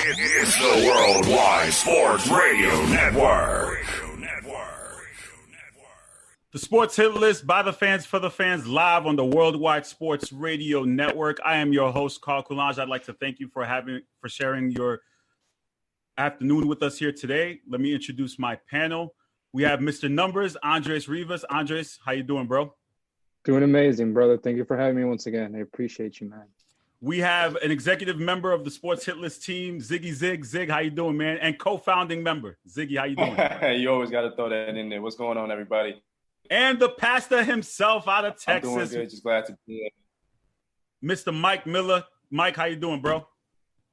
It's the Worldwide Sports Radio Network. The Sports Hit List by the fans for the fans, live on the Worldwide Sports Radio Network. I am your host, Carl Coulange. I'd like to thank you for sharing your afternoon with us here today. Let me introduce my panel. We have Mr. Numbers, Andres Rivas. Andres, how you doing, bro? Doing amazing, brother. Thank you for having me once again. I appreciate you, man. We have an executive member of the Sports Hit List team, Ziggy Zig. Zig, how you doing, man? And co-founding member, Ziggy, how you doing? You always got to throw that in there. What's going on, everybody? And the pastor himself out of Texas. I'm doing good. Just glad to be here. Mr. Mike Miller. Mike, how you doing, bro?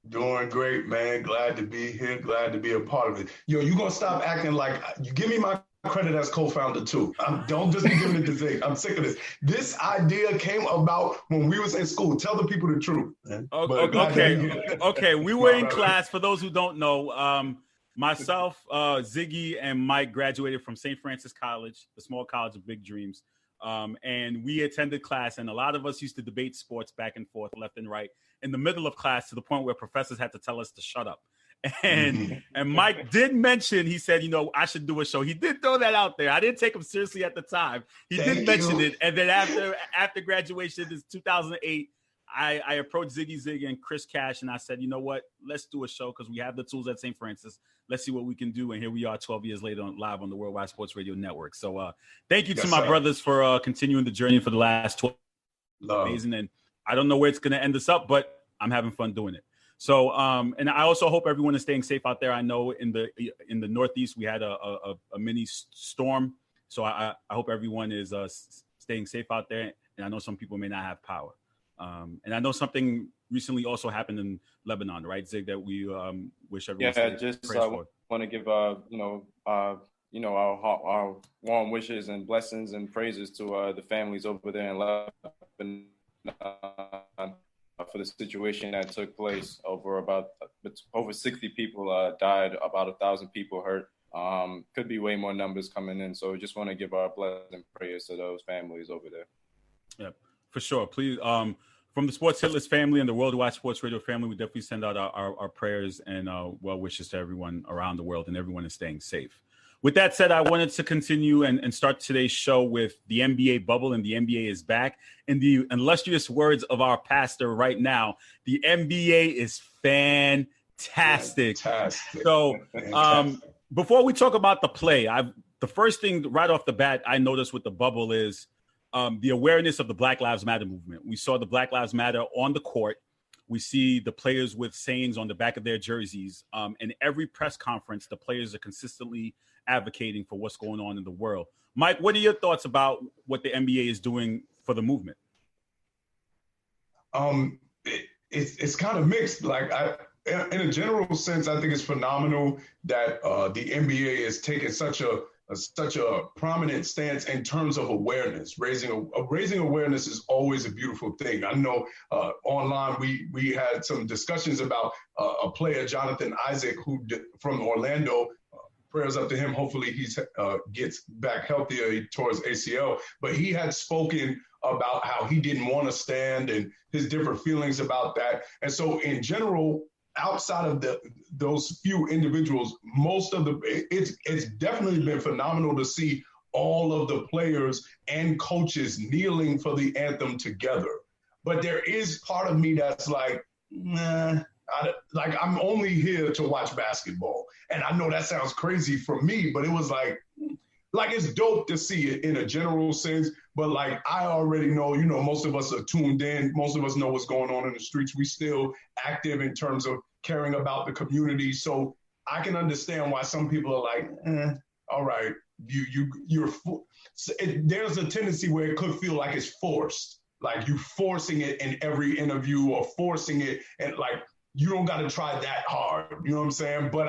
Doing great, man. Glad to be here. Glad to be a part of it. Yo, you gonna stop acting like you give me my credit as co-founder too. Don't just be giving it to Zig. I'm sick of this. This idea came about when we was in school. Tell the people the truth. Man. Okay. We were in class. For those who don't know, myself, Ziggy, and Mike graduated from St. Francis College, the small college of big dreams. And we attended class, and a lot of us used to debate sports back and forth, left and right, in the middle of class to the point where professors had to tell us to shut up. And Mike did mention, he said, I should do a show. He did throw that out there. I didn't take him seriously at the time. He did mention it. And then after graduation, this 2008, I approached Ziggy Zig and Chris Cash, and I said, you know what? Let's do a show because we have the tools at St. Francis. Let's see what we can do. And here we are 12 years later live on the Worldwide Sports Radio Network. So thank you to my brothers for continuing the journey for the last 12 years. Amazing. And I don't know where it's going to end us up, but I'm having fun doing it. So, and I also hope everyone is staying safe out there. I know in the Northeast, we had a mini storm. So I hope everyone is staying safe out there. And I know some people may not have power. And I know something recently also happened in Lebanon, right, Zig, that we wish everyone. Yeah, just want to give our warm wishes and blessings and praises to the families over there in Lebanon for the situation that took place. Over 60 people died, about 1,000 people hurt. Could be way more numbers coming in. So just want to give our blessings and prayers to those families over there. Yeah, for sure. Please, from the Sports Hit List family and the Worldwide Sports Radio family, we definitely send out our prayers and well wishes to everyone around the world, and everyone is staying safe. With that said, I wanted to continue and start today's show with the NBA bubble, and the NBA is back. In the illustrious words of our pastor right now, the NBA is fantastic. So before we talk about the play, the first thing right off the bat I noticed with the bubble is the awareness of the Black Lives Matter movement. We saw the Black Lives Matter on the court. We see the players with sayings on the back of their jerseys. In every press conference, the players are consistently advocating for what's going on in the world. Mike, what are your thoughts about what the NBA is doing for the movement? It's kind of mixed. Like in a general sense, I think it's phenomenal that the NBA is taking such a prominent stance in terms of awareness. Raising awareness is always a beautiful thing. I know online we had some discussions about a player, Jonathan Isaac, from Orlando. Prayers up to him. Hopefully he gets back healthier towards ACL. But he had spoken about how he didn't want to stand and his different feelings about that. And so in general, outside of those few individuals, it's definitely been phenomenal to see all of the players and coaches kneeling for the anthem together. But there is part of me that's like, I'm only here to watch basketball. And I know that sounds crazy for me, but it was like it's dope to see it in a general sense. But like I already know, most of us are tuned in. Most of us know what's going on in the streets. We still active in terms of caring about the community. So I can understand why some people are like, all right, there's a tendency where it could feel like it's forced, like you forcing it in every interview or forcing it, and like you don't got to try that hard. You know what I'm saying? But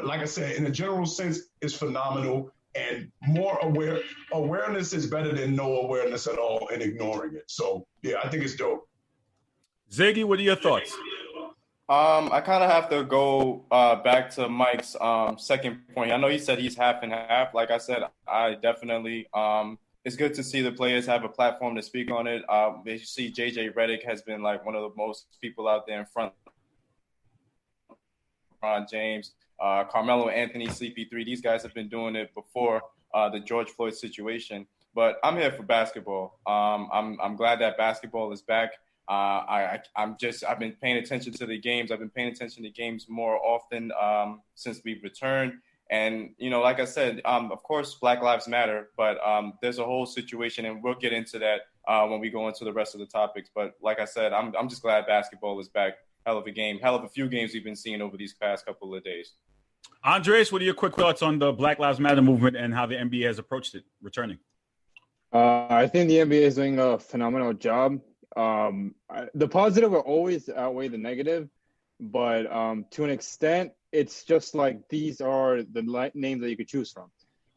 like I said, in a general sense, it's phenomenal. And more awareness is better than no awareness at all and ignoring it. So yeah, I think it's dope. Ziggy, what are your thoughts? I kind of have to go back to Mike's second point. I know he said he's half and half. Like I said, I definitely it's good to see the players have a platform to speak on it. You see JJ Redick has been like one of the most people out there in front LeBron James, Carmelo Anthony, CP3. These guys have been doing it before the George Floyd situation. But I'm here for basketball. I'm glad that basketball is back. I've been paying attention to the games. I've been paying attention to games more often since we've returned. And, like I said, of course, Black Lives Matter, but there's a whole situation, and we'll get into that when we go into the rest of the topics. But like I said, I'm just glad basketball is back. Hell of a few games we've been seeing over these past couple of days. Andres, what are your quick thoughts on the Black Lives Matter movement and how the NBA has approached it returning? I think the NBA is doing a phenomenal job. The positive will always outweigh the negative, but to an extent, it's just like these are the names that you could choose from.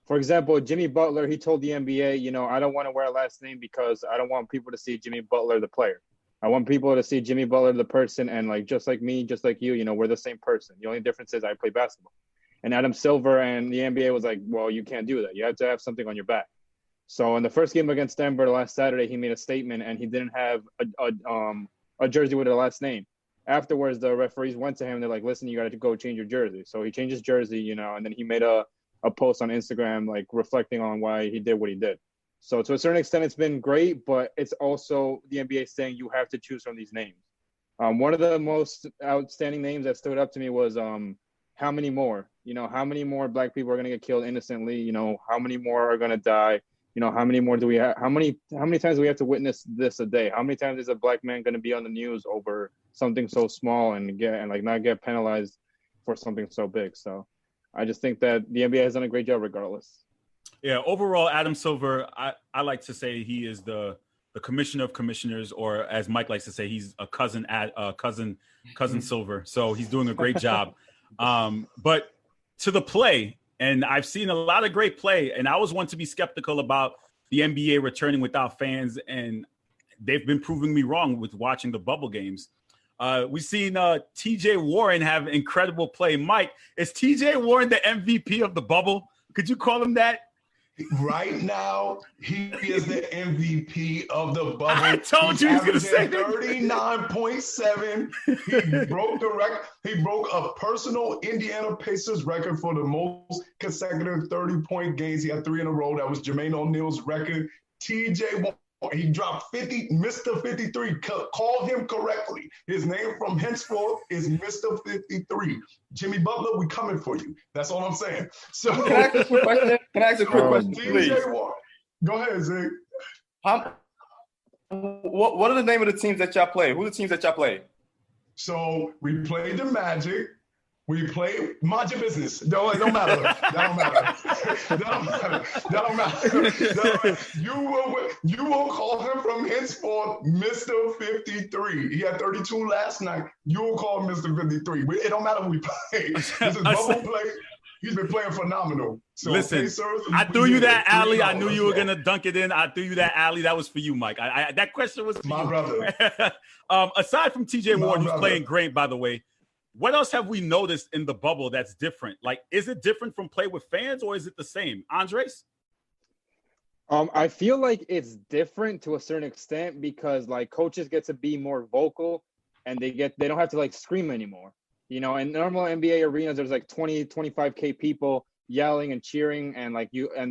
For example, Jimmy Butler, he told the NBA, I don't want to wear a last name because I don't want people to see Jimmy Butler, the player. I want people to see Jimmy Butler, the person, and just like me, just like you, we're the same person. The only difference is I play basketball. And Adam Silver and the NBA was like, well, you can't do that. You have to have something on your back. So in the first game against Denver last Saturday, he made a statement and he didn't have a jersey with a last name. Afterwards, the referees went to him. They're like, listen, you got to go change your jersey. So he changed his jersey, and then he made a post on Instagram, reflecting on why he did what he did. So to a certain extent, it's been great, but it's also the NBA saying you have to choose from these names. One of the most outstanding names that stood up to me was how many more? How many more Black people are going to get killed innocently? How many more are going to die? How many more do we have? How many times do we have to witness this a day? How many times is a Black man going to be on the news over something so small and not get penalized for something so big? So I just think that the NBA has done a great job regardless. Yeah, overall, Adam Silver, I like to say he is the commissioner of commissioners, or as Mike likes to say, he's a cousin Silver. So he's doing a great job. But to the play, and I've seen a lot of great play, and I was one to be skeptical about the NBA returning without fans, and they've been proving me wrong with watching the bubble games. We've seen T.J. Warren have incredible play. Mike, is T.J. Warren the MVP of the bubble? Could you call him that? Right now, he is the MVP of the bubble. I told you he was going to say 39.7. He broke the record. He broke a personal Indiana Pacers record for the most consecutive 30-point games. He had 3 in a row. That was Jermaine O'Neal's record. TJ Warren, he dropped 50, Mr. 53. Call him correctly. His name from henceforth is Mr. 53. Jimmy Butler, we coming for you. That's all I'm saying. So Can I ask a quick question? Please. TJ Warren. Go ahead, Zig. What are the name of the teams that y'all play? Who are the teams that y'all play? So we played the Magic. We play, mind your business. It don't matter. That don't matter. You will call him from henceforth Mr. 53. He had 32 last night. You will call him Mr. 53. It don't matter who we play. This is bubble play. He's been playing phenomenal. So listen, Pacers, I threw you that alley. I knew you were going to dunk it in. I threw you that alley. That was for you, Mike. That question was for my you. brother. Aside from TJ Warren, who's brother. playing great, by the way, what else have we noticed in the bubble that's different? Is it different from play with fans, or is it the same? Andres? I feel like it's different to a certain extent because coaches get to be more vocal and they don't have to scream anymore. In normal NBA arenas, there's 20, 25K people yelling and cheering, and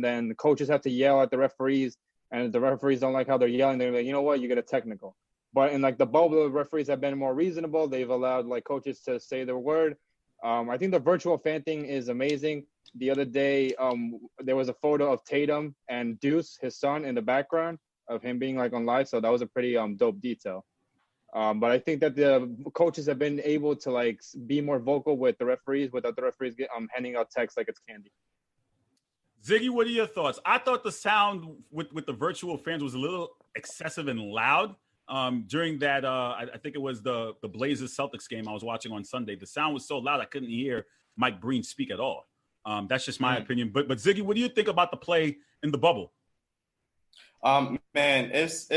then the coaches have to yell at the referees, and if the referees don't like how they're yelling, they're like, you know what, you get a technical. But in the bubble, the referees have been more reasonable. They've allowed coaches to say their word. I think the virtual fan thing is amazing. The other day, there was a photo of Tatum and Deuce, his son, in the background of him being on live. So that was a pretty dope detail. But I think that the coaches have been able to be more vocal with the referees without the referees handing out text like it's candy. Ziggy, what are your thoughts? I thought the sound with the virtual fans was a little excessive and loud. During that, I think it was the Blazers Celtics game I was watching on Sunday. The sound was so loud I couldn't hear Mike Breen speak at all. That's just my opinion. But Ziggy, what do you think about the play in the bubble? Man, it's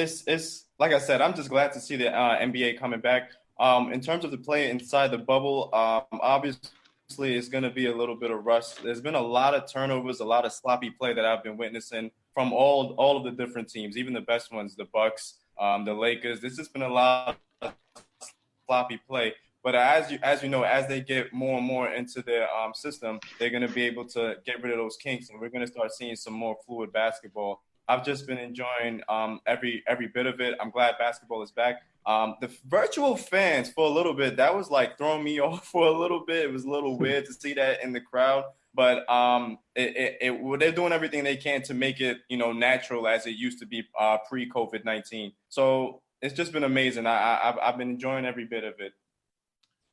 like I said, I'm just glad to see the NBA coming back. In terms of the play inside the bubble, obviously it's going to be a little bit of rust. There's been a lot of turnovers, a lot of sloppy play that I've been witnessing from all of the different teams, even the best ones, the Bucks, the Lakers. There's just been a lot of sloppy play. But as you know, as they get more and more into their system, they're going to be able to get rid of those kinks, and we're going to start seeing some more fluid basketball. I've just been enjoying every bit of it. I'm glad basketball is back. The virtual fans for a little bit, that was like throwing me off for a little bit. It was a little weird to see that in the crowd, but they're doing everything they can to make it, natural as it used to be pre-COVID-19. So it's just been amazing. I've been enjoying every bit of it.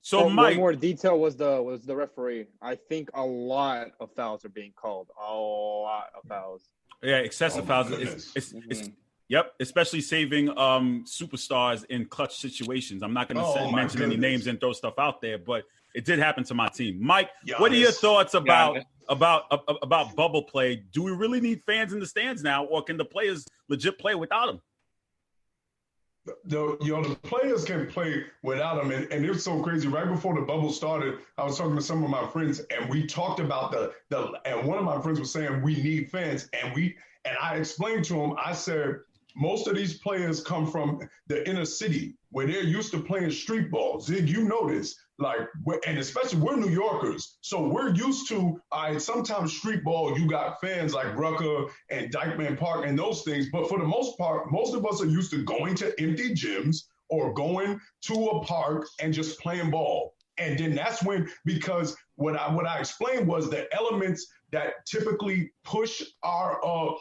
So Mike, one more detail was the referee. I think a lot of fouls are being called. A lot of fouls. Yeah, excessive fouls. Yep, especially saving superstars in clutch situations. I'm not going to mention any names and throw stuff out there, but it did happen to my team. Mike, what are your thoughts about bubble play? Do we really need fans in the stands now, or can the players legit play without them? The players can play without them, and it's so crazy. Right before the bubble started, I was talking to some of my friends, and we talked about and one of my friends was saying we need fans, and I explained to him, I said, most of these players come from the inner city where they're used to playing street ball. Zig, you know this, and especially we're New Yorkers. So we're used to, sometimes street ball, you got fans like Rucker and Dykeman Park and those things. But for the most part, most of us are used to going to empty gyms or going to a park and just playing ball. And then that's when, because what I explained was the elements that typically push our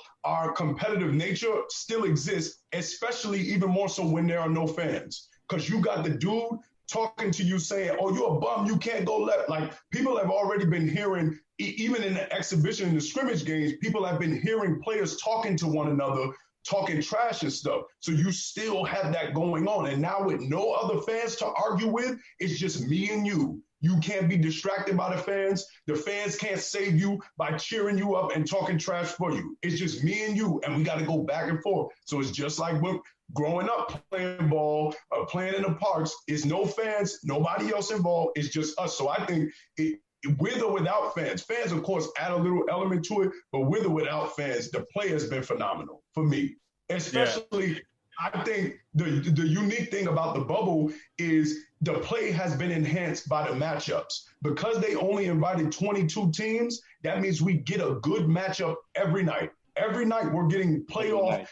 competitive nature still exist, especially even more so when there are no fans. Because you got the dude talking to you saying, oh, you're a bum, you can't go left. Like, people have already been hearing, even in the exhibition, in the scrimmage games, people have been hearing players talking to one another, talking trash and stuff. So you still have that going on. And now with no other fans to argue with, it's just me and you. You can't be distracted by the fans. The fans can't save you by cheering you up and talking trash for you. It's just me and you, and we got to go back and forth. So it's just like when growing up playing ball, playing in the parks, it's no fans, nobody else involved. It's just us. So I think with or without fans, of course, add a little element to it, but with or without fans, the play has been phenomenal for me. Especially, I think the unique thing about the bubble is the play has been enhanced by the matchups. Because they only invited 22 teams, that means we get a good matchup every night. Every night we're getting playoff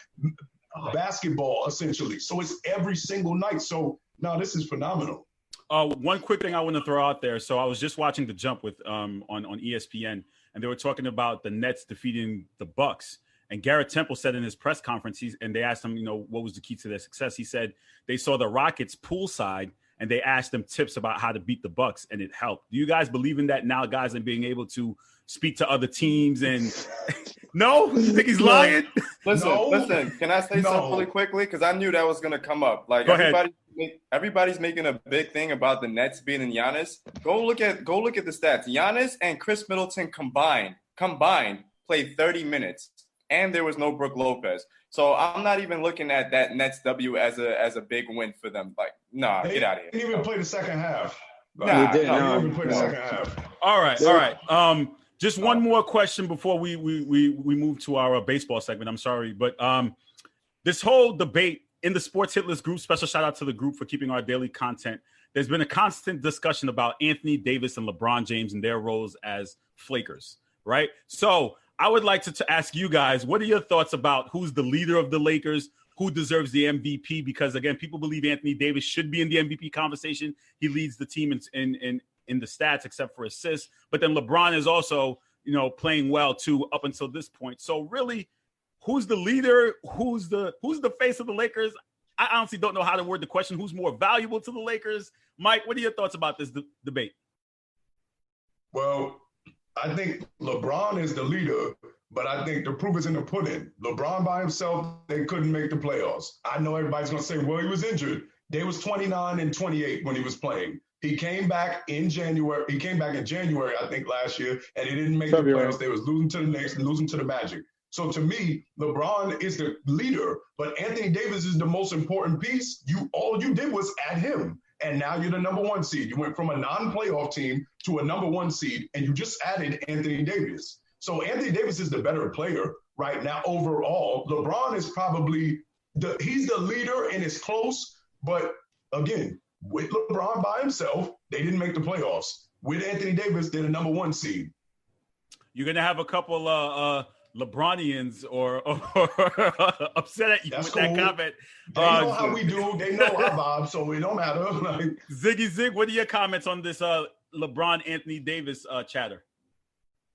basketball, essentially. So it's every single night. So, no, this is phenomenal. One quick thing I want to throw out there. So I was just watching The Jump with on ESPN, and they were talking about the Nets defeating the Bucks. And Garrett Temple said in his press conference, and they asked him, what was the key to their success? He said they saw the Rockets poolside, and they asked them tips about how to beat the Bucks, and it helped. Do you guys believe in that now, guys, and being able to speak to other teams? And no, you think he's lying? Listen. Can I say something really quickly? Because I knew that was going to come up. Like, everybody's making a big thing about the Nets beating Giannis. Go look at the stats. Giannis and Chris Middleton combined played 30 minutes. And there was no Brook Lopez. So I'm not even looking at that Nets W as a big win for them. Like, nah, get out of here. They didn't even play the second half. They didn't even play the second half. All right. Just one more question before we move to our baseball segment. I'm sorry, but this whole debate in the Sports Hit List group, special shout out to the group for keeping our daily content. There's been a constant discussion about Anthony Davis and LeBron James and their roles as flakers, right? So I would like to ask you guys, what are your thoughts about who's the leader of the Lakers, who deserves the MVP? Because, again, people believe Anthony Davis should be in the MVP conversation. He leads the team in the stats except for assists. But then LeBron is also, playing well, too, up until this point. So, really, who's the leader? Who's the face of the Lakers? I honestly don't know how to word the question. Who's more valuable to the Lakers? Mike, what are your thoughts about this debate? Well, I think LeBron is the leader, but I think the proof is in the pudding. LeBron by himself, they couldn't make the playoffs. I know everybody's going to say, well, he was injured. They was 29 and 28 when he was playing. He came back in January. I think, last year, and he didn't make the playoffs. They was losing to the Knicks and losing to the Magic. So to me, LeBron is the leader, but Anthony Davis is the most important piece. All you did was add him. And now you're the number one seed. You went from a non-playoff team to a number one seed, and you just added Anthony Davis. So Anthony Davis is the better player right now overall. LeBron is probably he's the leader and it's close. But again, with LeBron by himself, they didn't make the playoffs. With Anthony Davis, they're the number 1 seed. You're gonna have a couple LeBronians or upset at you That's with cool. that comment. They know how we do. They know our vibe, so it don't matter. Like, Ziggy Zig, what are your comments on this LeBron Anthony Davis chatter?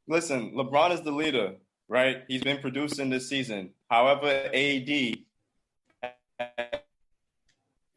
Listen, LeBron is the leader, right? He's been producing this season. However, AD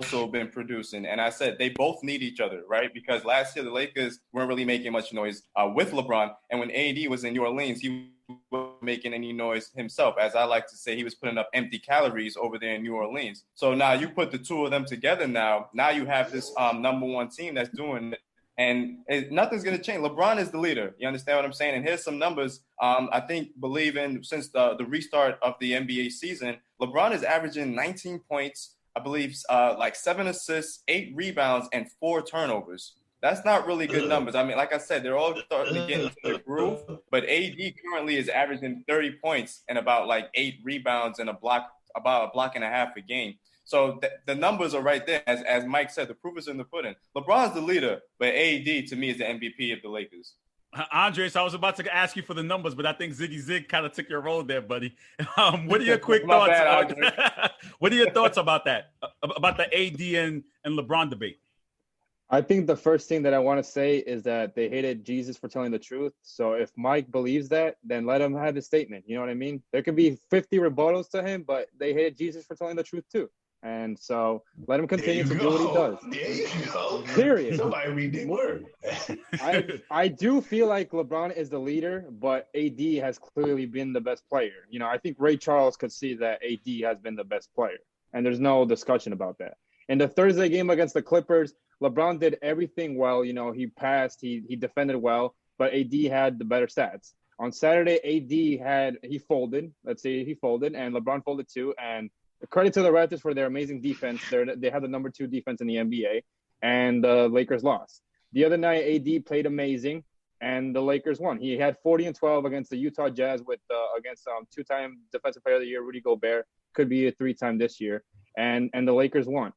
also been producing. And I said they both need each other, right? Because last year the Lakers weren't really making much noise with LeBron. And when AD was in New Orleans, he wasn't making any noise himself. As I like to say, he was putting up empty calories over there in New Orleans. So now you put the two of them together now you have this number 1 team that's doing it. And nothing's going to change. LeBron is the leader. You understand what I'm saying? And here's some numbers. I believe since the restart of the NBA season, LeBron is averaging 19 points, I believe, like 7 assists, 8 rebounds, and 4 turnovers. That's not really good numbers. I mean, like I said, they're all starting to get into the groove. But AD currently is averaging 30 points and about like 8 rebounds and about a block and a half a game. So the numbers are right there. As Mike said, the proof is in the pudding. LeBron's the leader, but AD, to me, is the MVP of the Lakers. Andres, I was about to ask you for the numbers, but I think Ziggy Zig kind of took your role there, buddy. What are your quick thoughts? Bad, what are your thoughts about that, about the AD and LeBron debate? I think the first thing that I want to say is that they hated Jesus for telling the truth. So if Mike believes that, then let him have his statement. You know what I mean? There could be 50 rebuttals to him, but they hated Jesus for telling the truth too. And so let him continue to do what he does. There you go. Period. Somebody read the word. I do feel like LeBron is the leader, but AD has clearly been the best player. You know, I think Ray Charles could see that AD has been the best player, and there's no discussion about that. In the Thursday game against the Clippers, LeBron did everything well. You know, he passed, he defended well, but AD had the better stats. On Saturday, he folded. Let's say he folded, and LeBron folded too. And credit to the Raptors for their amazing defense. They have the number 2 defense in the NBA, and the Lakers lost. The other night, AD played amazing, and the Lakers won. He had 40 and 12 against the Utah Jazz against 2-time Defensive Player of the Year Rudy Gobert. Could be a 3-time this year, and the Lakers won.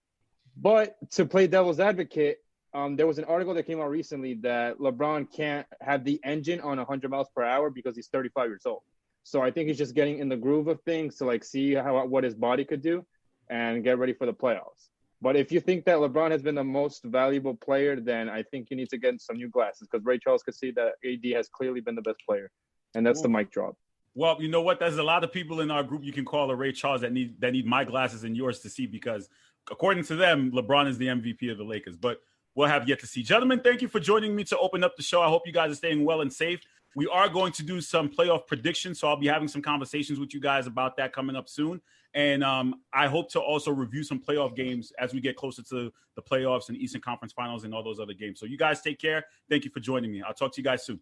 But to play devil's advocate, there was an article that came out recently that LeBron can't have the engine on 100 miles per hour because he's 35 years old. So I think he's just getting in the groove of things to like see what his body could do and get ready for the playoffs. But if you think that LeBron has been the most valuable player, then I think you need to get some new glasses because Ray Charles could see that AD has clearly been the best player. And that's the mic drop. Well, you know what? There's a lot of people in our group you can call a Ray Charles that need my glasses and yours to see because according to them, LeBron is the MVP of the Lakers. But we'll have yet to see. Gentlemen, thank you for joining me to open up the show. I hope you guys are staying well and safe. We are going to do some playoff predictions, so I'll be having some conversations with you guys about that coming up soon. And I hope to also review some playoff games as we get closer to the playoffs and Eastern Conference Finals and all those other games. So you guys take care. Thank you for joining me. I'll talk to you guys soon.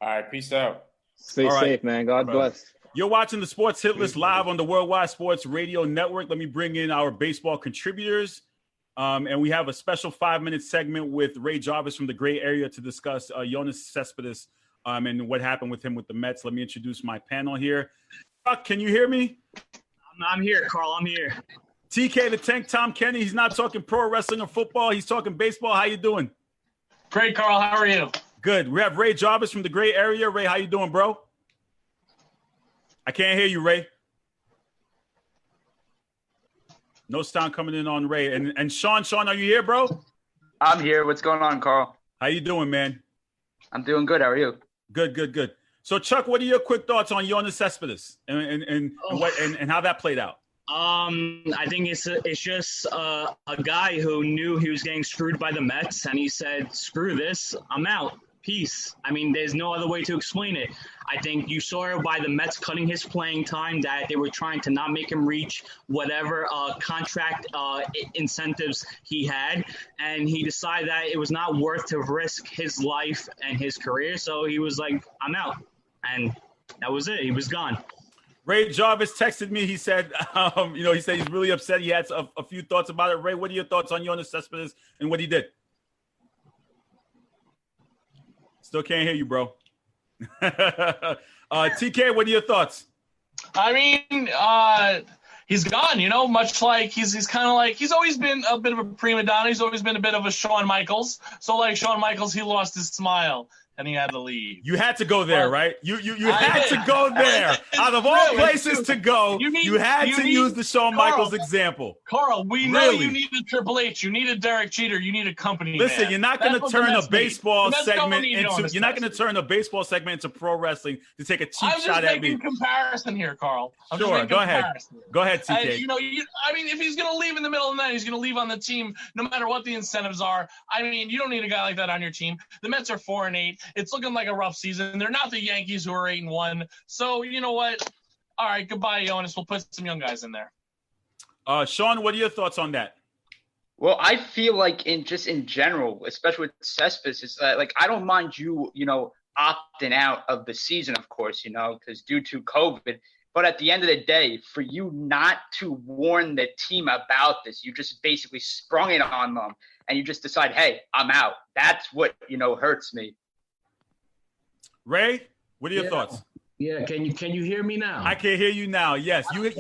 All right, peace out. Stay safe, man. God bless. You're watching the Sports Hit List live on the Worldwide Sports Radio Network. Let me bring in our baseball contributors. And we have a special 5-minute segment with Ray Jarvis from the Gray Area to discuss Yoenis Cespedes and what happened with him with the Mets. Let me introduce my panel here. Can you hear me? I'm here, Carl. I'm here. TK the Tank, Tom Kenny. He's not talking pro wrestling or football. He's talking baseball. How you doing? Great, Carl. How are you? Good. We have Ray Jarvis from the Gray Area. Ray, how you doing, bro? I can't hear you, Ray. No sound coming in on Ray. And Sean, are you here, bro? I'm here. What's going on, Carl? How you doing, man? I'm doing good. How are you? Good. So, Chuck, what are your quick thoughts on Yoenis Cespedes and how that played out? I think it's just a guy who knew he was getting screwed by the Mets, and he said, "Screw this, I'm out. Peace." I mean, there's no other way to explain it. I think you saw by the Mets cutting his playing time that they were trying to not make him reach whatever contract incentives he had, and he decided that it was not worth to risk his life and his career. So he was like, "I'm out," and that was it. He was gone. Ray Jarvis texted me. He said, he said he's really upset. He had a few thoughts about it. Ray, what are your thoughts on Yoenis Cespedes and what he did? Still can't hear you, bro. TK, what are your thoughts? I mean, he's gone. Much like he's kind of like he's always been a bit of a prima donna. He's always been a bit of a Shawn Michaels. So like Shawn Michaels, he lost his smile and he had to leave. You had to go there, right? You had to go there. Out of all places to go, you had to use the Shawn Michaels example. Carl, we know you need a Triple H, you need a Derek Jeter, you need a company. Listen, man. you're not going to turn a baseball segment into. You're not going to to turn a baseball segment into pro wrestling to take a cheap shot at me. I'm just making comparison here, Carl. Sure, go ahead. Go ahead, TK. And, if he's going to leave in the middle of the night, he's going to leave on the team, no matter what the incentives are. I mean, you don't need a guy like that on your team. The Mets are 4-8. It's looking like a rough season. They're not the Yankees who are 8-1. So you know what? All right, goodbye, Yoenis. We'll put some young guys in there. Sean, what are your thoughts on that? Well, I feel like in general, especially with Cespedes, it's like I don't mind you opting out of the season, of course, because due to COVID. But at the end of the day, for you not to warn the team about this, you just basically sprung it on them, and you just decide, hey, I'm out. That's what hurts me. Ray, what are your thoughts? Yeah, can you hear me now? I can hear you now. Yes, you.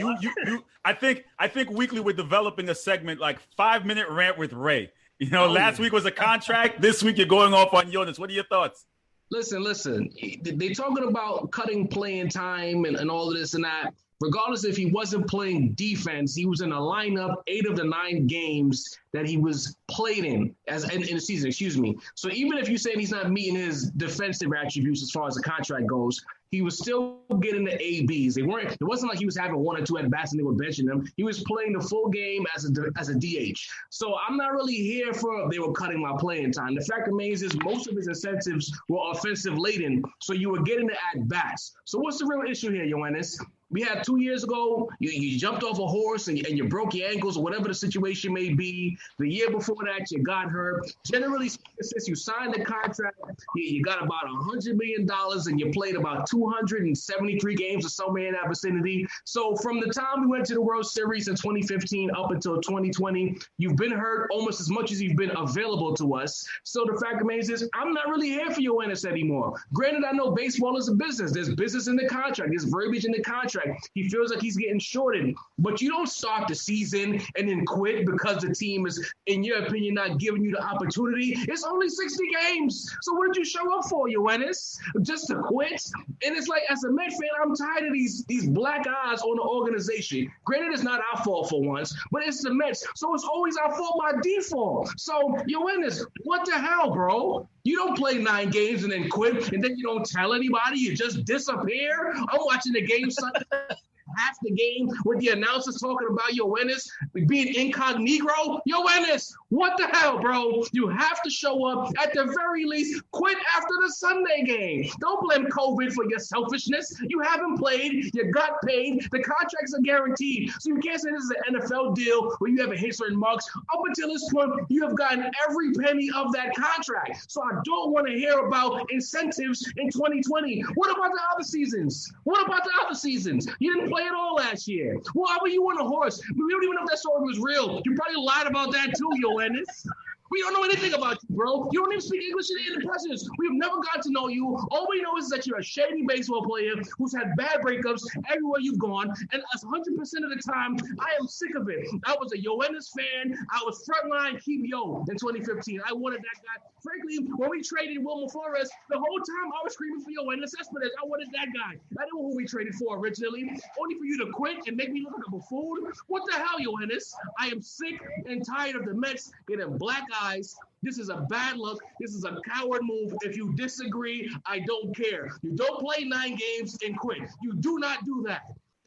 I think weekly we're developing a segment like 5-minute rant with Ray. Last week was a contract. This week you're going off on Yoenis. What are your thoughts? Listen. They talking about cutting playing time and all of this and that. Regardless if he wasn't playing defense, he was in a lineup 8 of the 9 games that he was played in the season, excuse me. So even if you're saying he's not meeting his defensive attributes as far as the contract goes, he was still getting the ABs. It wasn't like he was having 1 or 2 at-bats and they were benching him. He was playing the full game as a DH. So I'm not really here for they were cutting my playing time. The fact remains is most of his incentives were offensive laden, so you were getting the at-bats. So what's the real issue here, Yoenis? We had 2 years ago, you jumped off a horse and you broke your ankles or whatever the situation may be. The year before that, you got hurt. Generally, since you signed the contract, you got about $100 million and you played about 273 games or somewhere in that vicinity. So from the time we went to the World Series in 2015 up until 2020, you've been hurt almost as much as you've been available to us. So the fact remains is I'm not really here for Yoenis anymore. Granted, I know baseball is a business. There's business in the contract. There's verbiage in the contract. He feels like he's getting shorted. But you don't start the season and then quit because the team is, in your opinion, not giving you the opportunity. It's only 60 games. So what did you show up for, Yoenis? Just to quit? And it's like, as a Met fan, I'm tired of these black eyes on the organization. Granted, it's not our fault for once, but it's the Mets. So it's always our fault by default. So, Yoenis, what the hell, bro? You don't play 9 games and then quit, and then you don't tell anybody. You just disappear. I'm watching the game Sunday. Half the game with the announcers talking about Yoenis being incognito. Yoenis, what the hell, bro? You have to show up. At the very least, quit after the Sunday game. Don't blame COVID for your selfishness. You haven't played. You got paid. The contracts are guaranteed. So you can't say this is an NFL deal where you have a hit certain marks. Up until this point, you have gotten every penny of that contract. So I don't want to hear about incentives in 2020. What about the other seasons? You didn't play at all last year. Why were you on a horse? We don't even know if that story was real. You probably lied about that too, Yoenis. We don't know anything about you, bro. You don't even speak English in the presence. We have never got to know you. All we know is that you're a shady baseball player who's had bad breakups everywhere you've gone. And 100% of the time, I am sick of it. I was a Yoenis fan. I was frontline Keep Yo in 2015. I wanted that guy. Frankly, when we traded Wilmer Flores, the whole time I was screaming for Yoenis Cespedes. I wanted that guy. I didn't know who we traded for originally. Only for you to quit and make me look like a buffoon. What the hell, Yoenis? I am sick and tired of the Mets getting black eyes. This is a bad look. This is a coward move. If you disagree, I don't care. You don't play 9 games and quit. You do not do that.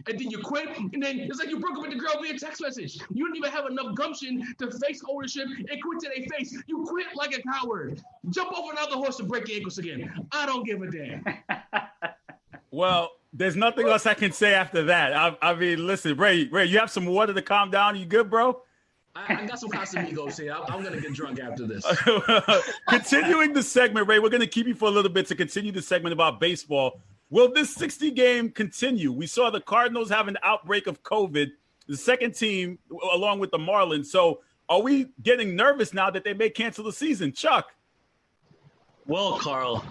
And then you quit, and then it's like you broke up with the girl via text message. You didn't even have enough gumption to face ownership and quit to their face. You quit like a coward. Jump over another horse and break your ankles again. I don't give a damn. Well, there's nothing else I can say after that. I mean, listen, Ray, you have some water to calm down? You good, bro? I got some Casamigos here. I'm going to get drunk after this. Continuing the segment, Ray, we're going to keep you for a little bit to continue the segment about baseball. Will this 60 game continue? We saw the Cardinals have an outbreak of COVID, the second team along with the Marlins. So are we getting nervous now that they may cancel the season? Chuck? Well, Carl,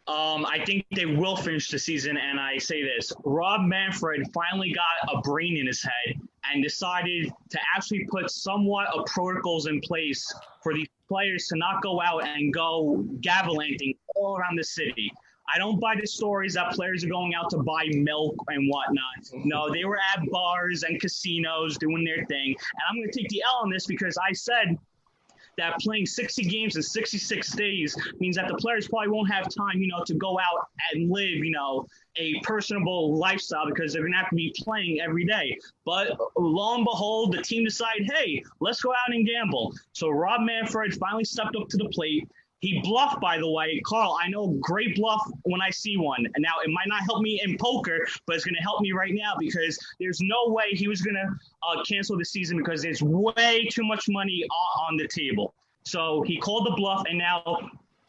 I think they will finish the season, and I say this. Rob Manfred finally got a brain in his head and decided to actually put somewhat of protocols in place for these players to not go out and go gavelanting all around the city. I don't buy the stories that players are going out to buy milk and whatnot. No, they were at bars and casinos doing their thing. And I'm going to take the L on this because I said that playing 60 games in 66 days means that the players probably won't have time, to go out and live, a personable lifestyle because they're going to have to be playing every day. But lo and behold, the team decided, hey, let's go out and gamble. So Rob Manfred finally stepped up to the plate. He bluffed, by the way. Carl, I know great bluff when I see one. And now it might not help me in poker, but it's going to help me right now because there's no way he was going to cancel the season because there's way too much money on the table. So he called the bluff, and now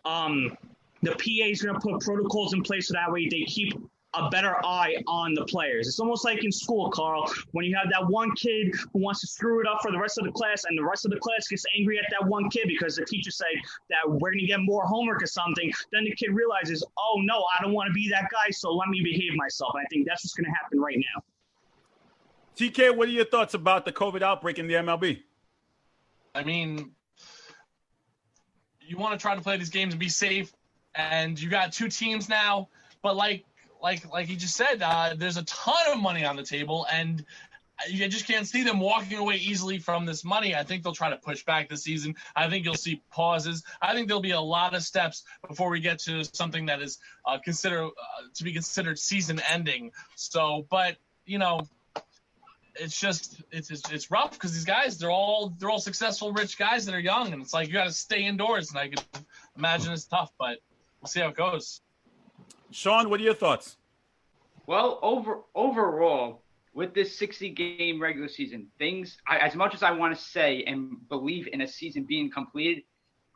the PA is going to put protocols in place so that way they keep a better eye on the players. It's almost like in school, Carl, when you have that one kid who wants to screw it up for the rest of the class, and the rest of the class gets angry at that one kid because the teacher said that we're going to get more homework or something. Then the kid realizes, oh, no, I don't want to be that guy, so let me behave myself. And I think that's what's going to happen right now. TK, what are your thoughts about the COVID outbreak in the MLB? I mean, you want to try to play these games and be safe, and you got two teams now, but like he just said, there's a ton of money on the table, and you just can't see them walking away easily from this money. I think they'll try to push back the season. I think you'll see pauses. I think there'll be a lot of steps before we get to something that is considered season ending. So, but it's rough because these guys, they're all successful, rich guys that are young, and it's like you got to stay indoors. And I could imagine it's tough, but we'll see how it goes. Sean, what are your thoughts? Well, overall, with this 60-game regular season, as much as I want to say and believe in a season being completed,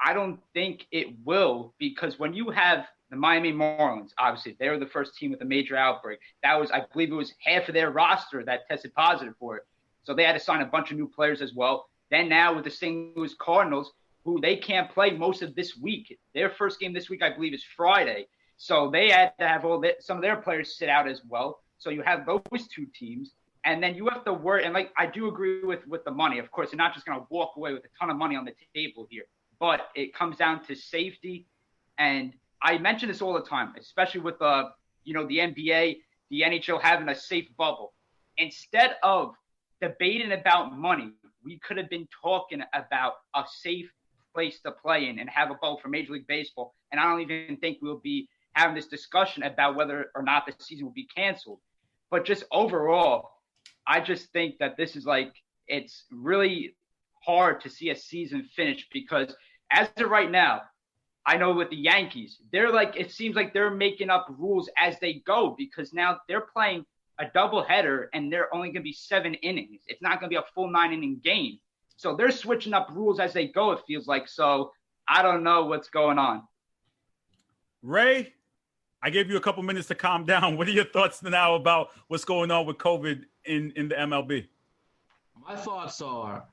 I don't think it will, because when you have the Miami Marlins, obviously, they were the first team with a major outbreak. That was, I believe it was half of their roster that tested positive for it. So they had to sign a bunch of new players as well. Then now with the St. Louis Cardinals, who they can't play most of this week. Their first game this week, I believe, is Friday. So they had to have some of their players sit out as well. So you have those two teams. And then you have to worry. And I do agree with the money. Of course, you're not just going to walk away with a ton of money on the table here. But it comes down to safety. And I mention this all the time, especially with the NBA, the NHL having a safe bubble. Instead of debating about money, we could have been talking about a safe place to play in and have a bubble for Major League Baseball. And I don't even think we'll be having this discussion about whether or not the season will be canceled. But just overall, I just think that this is it's really hard to see a season finish because as of right now, I know with the Yankees, it seems like they're making up rules as they go because now they're playing a doubleheader and they're only going to be 7 innings. It's not going to be a full 9-inning game. So they're switching up rules as they go, it feels like. So I don't know what's going on. Ray, I gave you a couple minutes to calm down. What are your thoughts now about what's going on with COVID in the MLB? My thoughts are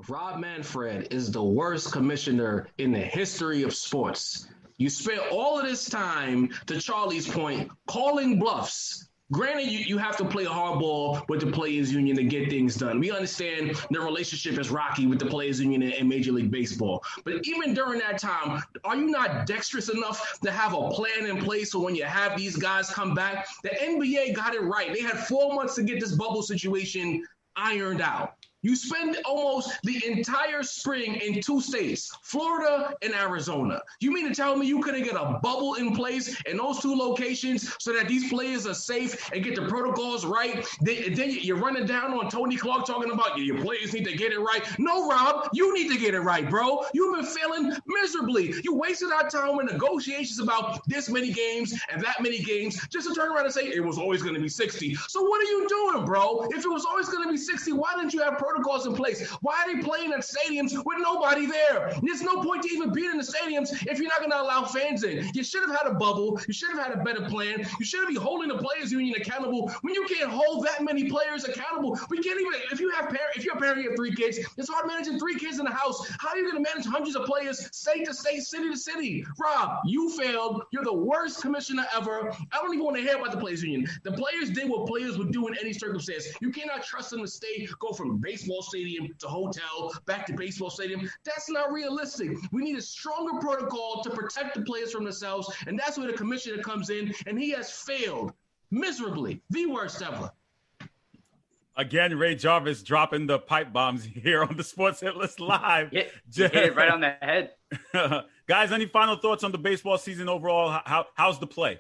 Rob Manfred is the worst commissioner in the history of sports. You spent all of this time, to Charlie's point, calling bluffs. Granted, you have to play hardball with the Players Union to get things done. We understand the relationship is rocky with the Players Union and Major League Baseball. But even during that time, are you not dexterous enough to have a plan in place so when you have these guys come back? The NBA got it right. They had 4 months to get this bubble situation ironed out. You spend almost the entire spring in 2 states, Florida and Arizona. You mean to tell me you couldn't get a bubble in place in those 2 locations so that these players are safe and get the protocols right? Then you're running down on Tony Clark talking about your players need to get it right. No, Rob, you need to get it right, bro. You've been failing miserably. You wasted our time with negotiations about this many games and that many games just to turn around and say it was always going to be 60. So what are you doing, bro? If it was always going to be 60, why didn't you have protocols in place. Why are they playing at stadiums with nobody there? There's no point to even being in the stadiums if you're not going to allow fans in. You should have had a bubble. You should have had a better plan. You shouldn't be holding the players union accountable when you can't hold that many players accountable. We can't even, if you're a parent, you have 3 kids, it's hard managing 3 kids in the house. How are you going to manage hundreds of players, state to state, city to city? Rob, you failed. You're the worst commissioner ever. I don't even want to hear about the players union. The players did what players would do in any circumstance. You cannot trust them to stay, go from baseball stadium to hotel, back to baseball stadium. That's not realistic. We need a stronger protocol to protect the players from themselves, and that's where the commissioner comes in, and he has failed miserably, the worst ever. Again, Ray Jarvis dropping the pipe bombs here on the Sports Hit List Live. Hit it right on the head. Guys, any final thoughts on the baseball season overall? How's the play?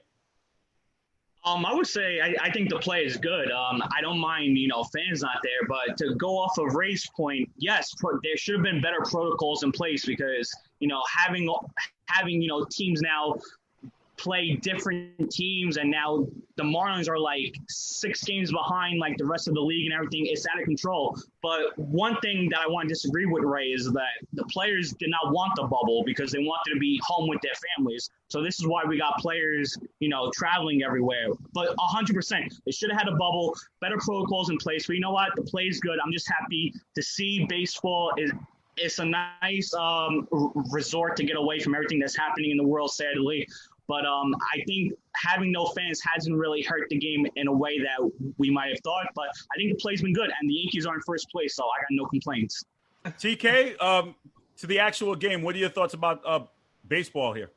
I would say I think the play is good. I don't mind, fans not there, but to go off of Ray's point, yes, there should have been better protocols in place because, having teams now play different teams, and now the Marlins are like 6 games behind like the rest of the league and everything. It's out of control. But one thing that I want to disagree with Ray is that the players did not want the bubble because they wanted to be home with their families. So this is why we got players, traveling everywhere. But 100%, they should have had a bubble, better protocols in place. But you know what? The play is good. I'm just happy to see baseball it's a nice resort to get away from everything that's happening in the world, sadly. But I think having no fans hasn't really hurt the game in a way that we might have thought. But I think the play's been good, and the Yankees are in first place, so I got no complaints. TK, to the actual game, what are your thoughts about baseball here?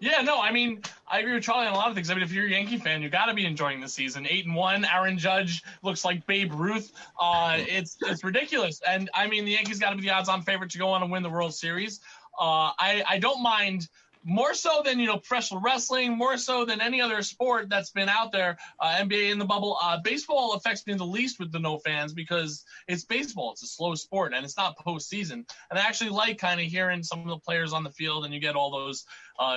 Yeah, no, I mean, I agree with Charlie on a lot of things. I mean, if you're a Yankee fan, you got to be enjoying the season. 8-1, Aaron Judge looks like Babe Ruth. It's ridiculous. And, I mean, the Yankees got to be the odds-on favorite to go on and win the World Series. I don't mind – more so than, professional wrestling, more so than any other sport that's been out there, NBA in the bubble. Baseball affects me the least with the no fans because it's baseball. It's a slow sport, and it's not postseason. And I actually like kind of hearing some of the players on the field, and you get all those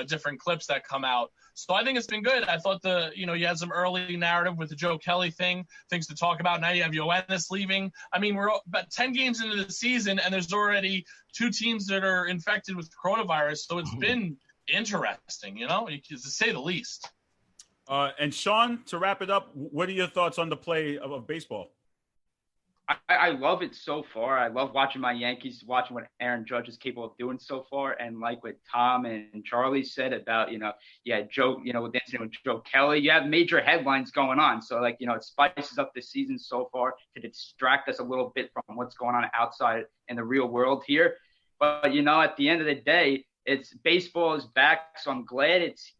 different clips that come out. So I think it's been good. I thought you had some early narrative with the Joe Kelly thing, things to talk about. Now you have Yoenis leaving. I mean, we're about 10 games into the season, and there's already 2 teams that are infected with coronavirus. So it's been interesting, to say the least. And Sean, to wrap it up, what are your thoughts on the play of baseball? I love it so far. I love watching my Yankees, watching what Aaron Judge is capable of doing so far. And like what Tom and Charlie said about, Joe, with the incident with Joe Kelly, you have major headlines going on. So it spices up the season so far to distract us a little bit from what's going on outside in the real world here. But, at the end of the day, it's baseball is back. So I'm glad it's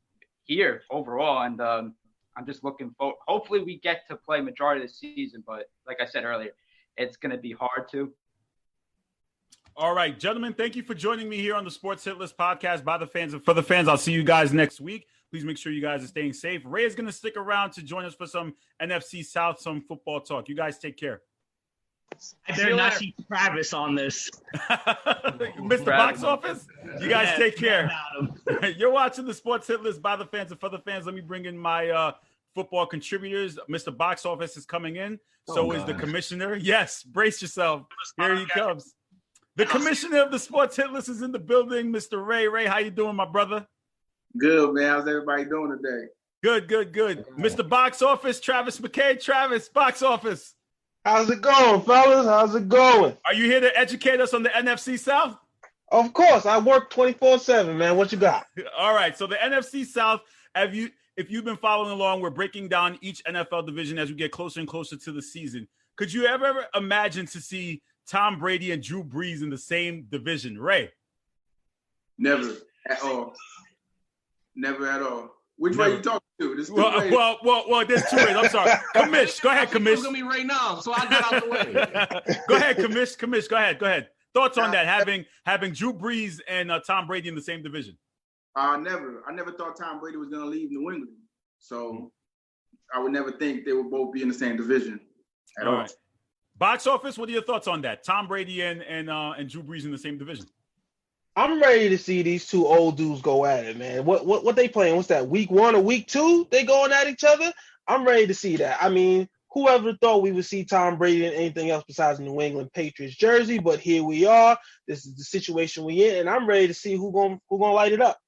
here overall. And I'm just looking forward. Hopefully we get to play majority of the season. But like I said earlier, it's going to be hard to. All right, gentlemen, thank you for joining me here on the Sports Hit List podcast by the fans and for the fans. I'll see you guys next week. Please make sure you guys are staying safe. Ray is going to stick around to join us for some NFC South, some football talk. You guys take care. I better not see Travis on this. Mr. Box Office, you guys take care. You're watching the Sports Hit List by the fans and for the fans. Let me bring in my football contributors. Mr. Box Office is coming in. So is the commissioner. Yes, brace yourself. Here he comes. The commissioner of the Sports Hit List is in the building, Mr. Ray. Ray, how you doing, my brother? Good, man. How's everybody doing today? Good. Mr. Box Office, Travis McKay. Travis, Box Office. How's it going, fellas? How's it going? Are you here to educate us on the NFC South? Of course. I work 24/7, man. What you got? All right. So the NFC South, if you've been following along, we're breaking down each NFL division as we get closer and closer to the season. Could you ever imagine to see Tom Brady and Drew Brees in the same division? Ray? Never at all. Never at all. Which way you talking to? Well, there's 2 ways. I'm sorry. Commish, go ahead, Commish. It's going to be right now, so I got out the way. Go ahead, Commish. Go ahead. Thoughts on that, having Drew Brees and Tom Brady in the same division? Never. I never thought Tom Brady was going to leave New England. So I would never think they would both be in the same division at all. Right. Box Office, what are your thoughts on that? Tom Brady and Drew Brees in the same division? I'm ready to see these 2 old dudes go at it, man. What they playing? What's that, week 1 or week 2? They going at each other? I'm ready to see that. I mean, Whoever thought we would see Tom Brady in anything else besides New England Patriots jersey? But here we are. This is the situation we in, and I'm ready to see who gonna light it up.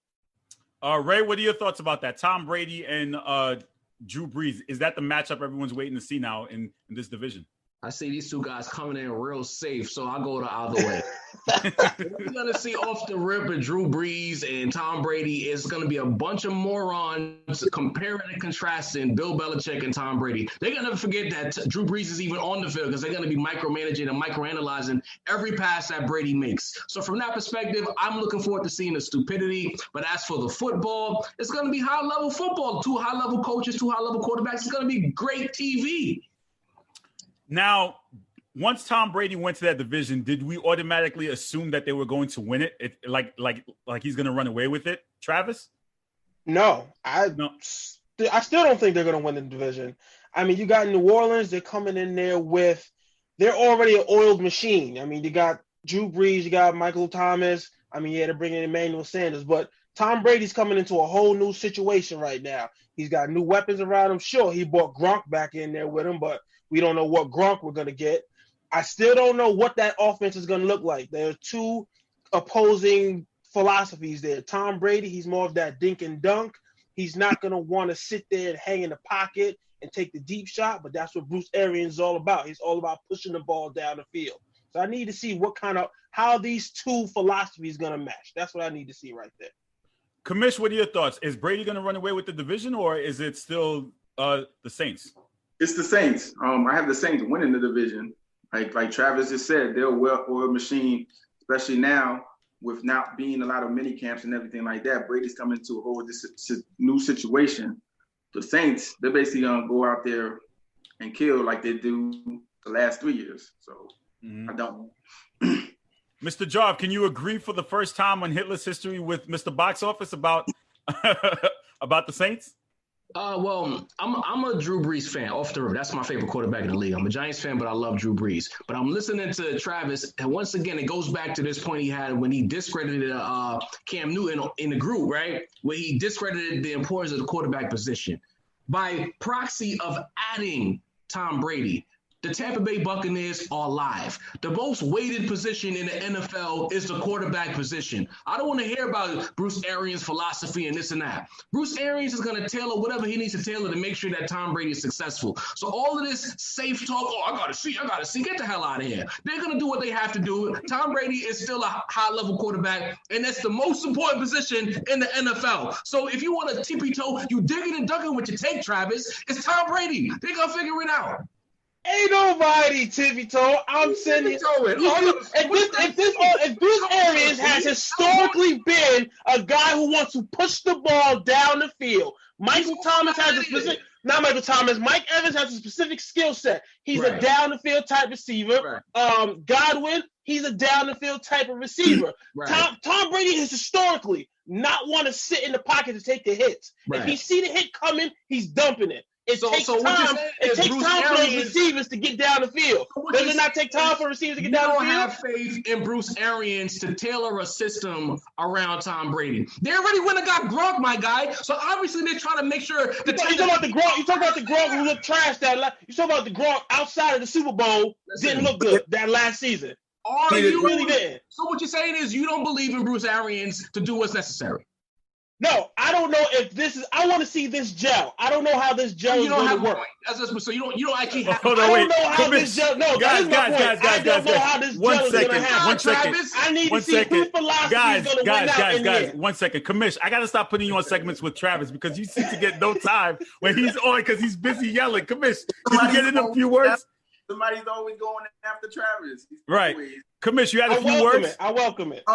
Ray, what are your thoughts about that? Tom Brady and Drew Brees. Is that the matchup everyone's waiting to see now in this division? I see these two guys coming in real safe, so I'll go the other way. We're going to see off the rip of Drew Brees and Tom Brady. It's going to be a bunch of morons comparing and contrasting Bill Belichick and Tom Brady. They're going to forget that Drew Brees is even on the field because they're going to be micromanaging and microanalyzing every pass that Brady makes. So from that perspective, I'm looking forward to seeing the stupidity. But as for the football, it's going to be high-level football. 2 high-level coaches, 2 high-level quarterbacks. It's going to be great TV. Now, once Tom Brady went to that division, did we automatically assume that they were going to win it? Like he's going to run away with it, Travis? No, I still don't think they're going to win the division. I mean, you got New Orleans. They're coming in there they're already an oiled machine. I mean, you got Drew Brees, you got Michael Thomas. I mean, they're bringing in Emmanuel Sanders, but Tom Brady's coming into a whole new situation right now. He's got new weapons around him. Sure, he brought Gronk back in there with him, but we don't know what Gronk we're going to get. I still don't know what that offense is going to look like. There are 2 opposing philosophies there. Tom Brady, he's more of that dink and dunk. He's not going to want to sit there and hang in the pocket and take the deep shot, but that's what Bruce Arians is all about. He's all about pushing the ball down the field. So I need to see how these 2 philosophies going to match. That's what I need to see right there. Kamish, what are your thoughts? Is Brady going to run away with the division, or is it still the Saints? It's the Saints. I have the Saints winning the division. Like Travis just said, they're a well-oiled machine, especially now with not being a lot of mini camps and everything like that. Brady's coming to a whole new situation. The Saints, they're basically gonna go out there and kill like they do the last 3 years. So I don't. Mr. Jarv, can you agree for the first time in Hitler's history with Mr. Box Office about the Saints? Well, I'm a Drew Brees fan off the rip. That's my favorite quarterback in the league. I'm a Giants fan, but I love Drew Brees. But I'm listening to Travis, and once again, it goes back to this point he had when he discredited Cam Newton in the group, right? Where he discredited the importance of the quarterback position. By proxy of adding Tom Brady, the Tampa Bay Buccaneers are live. The most weighted position in the NFL is the quarterback position. I don't want to hear about Bruce Arians' philosophy and this and that. Bruce Arians is going to tailor whatever he needs to tailor to make sure that Tom Brady is successful. So all of this safe talk, I got to see, get the hell out of here. They're going to do what they have to do. Tom Brady is still a high-level quarterback, and that's the most important position in the NFL. So if you want to tippy-toe, you digging and ducking what you take, Travis. It's Tom Brady. They're going to figure it out. Ain't nobody tippy-toe. I'm sending if Bruce Arians has historically been a guy who wants to push the ball down the field, Mike Evans has a specific skill set. He's a down the field type receiver. Godwin, he's a down the field type of receiver. Tom Brady has historically not want to sit in the pocket to take the hits. If he see the hit coming, he's dumping it. It takes time for those receivers to get down the field. Does it not take time for receivers to get down the field? You don't have faith in Bruce Arians to tailor a system around Tom Brady. They already went and got Gronk, my guy. So obviously they're trying to make sure. You talk about the Gronk who looked trash. You talk about the Gronk outside of the Super Bowl didn't look good that last season. Really didn't. So what you're saying is you don't believe in Bruce Arians to do what's necessary. No, I don't know if this is. I want to see this gel. I don't know how this gel is going to work. So you don't actually have. I don't know how this gel. No, guys. I don't know how this gel is going to happen. 1 second. I need to see whose philosophy is going to win out in here. 1 second. Commish, I got to stop putting you on segments with Travis because you seem to get no time when he's on because he's busy yelling. Commish, can you get in a few words? Somebody's always going after Travis. Right. Commish, you had a few words? I welcome it.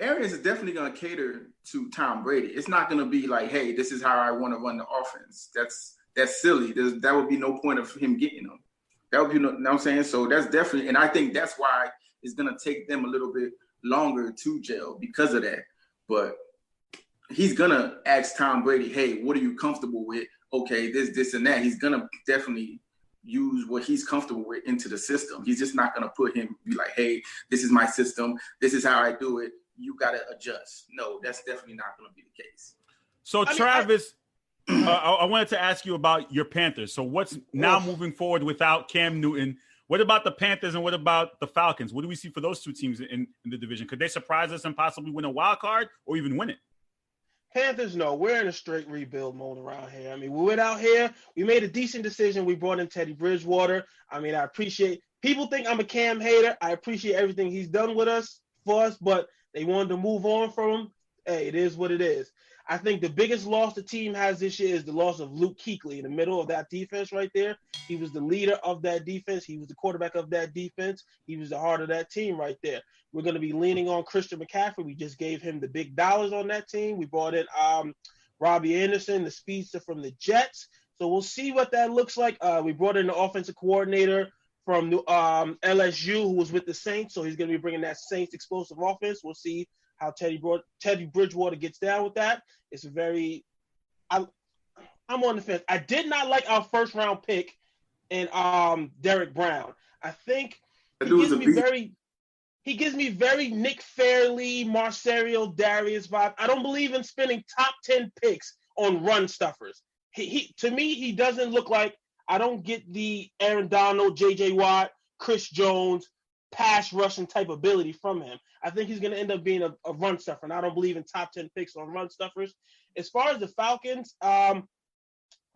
Arians is definitely going to cater to Tom Brady. It's not going to be like, hey, this is how I want to run the offense. That's silly. That would be no point of him getting them. That would be no, you know what I'm saying? So that's definitely, and I think that's why it's going to take them a little bit longer to gel because of that. But he's going to ask Tom Brady, hey, what are you comfortable with? Okay, this, and that. He's going to definitely use what he's comfortable with into the system. He's just not going to be like, hey, this is my system. This is how I do it. You got to adjust. No, that's definitely not going to be the case. So Travis, I wanted to ask you about your Panthers. So what's now moving forward without Cam Newton? What about the Panthers and what about the Falcons? What do we see for those two teams in the division? Could they surprise us and possibly win a wild card or even win it? Panthers, no. We're in a straight rebuild mode around here. I mean, we went out here. We made a decent decision. We brought in Teddy Bridgewater. I mean, I appreciate – people think I'm a Cam hater. I appreciate everything he's done with us, for us, but they wanted to move on from him. Hey, it is what it is. I think the biggest loss the team has this year is the loss of Luke Kuechly in the middle of that defense right there. He was the leader of that defense. He was the quarterback of that defense. He was the heart of that team right there. We're going to be leaning on Christian McCaffrey. We just gave him the big dollars on that team. We brought in Robbie Anderson, the speedster from the Jets. So we'll see what that looks like. We brought in the offensive coordinator from LSU who was with the Saints. So he's going to be bringing that Saints explosive offense. We'll see how Teddy Bridgewater gets down with that. It's very I'm on the fence. I did not like our first round pick in Derek Brown. I think he gives me very Nick Fairley, Marcelo Darius vibe. I don't believe in spending top 10 picks on run stuffers. He to me, he doesn't look like – I don't get the Aaron Donald, J.J. Watt, Chris Jones, pass rushing type ability from him. I think he's going to end up being a run stuffer, and I don't believe in top 10 picks on run stuffers. As far as the Falcons, I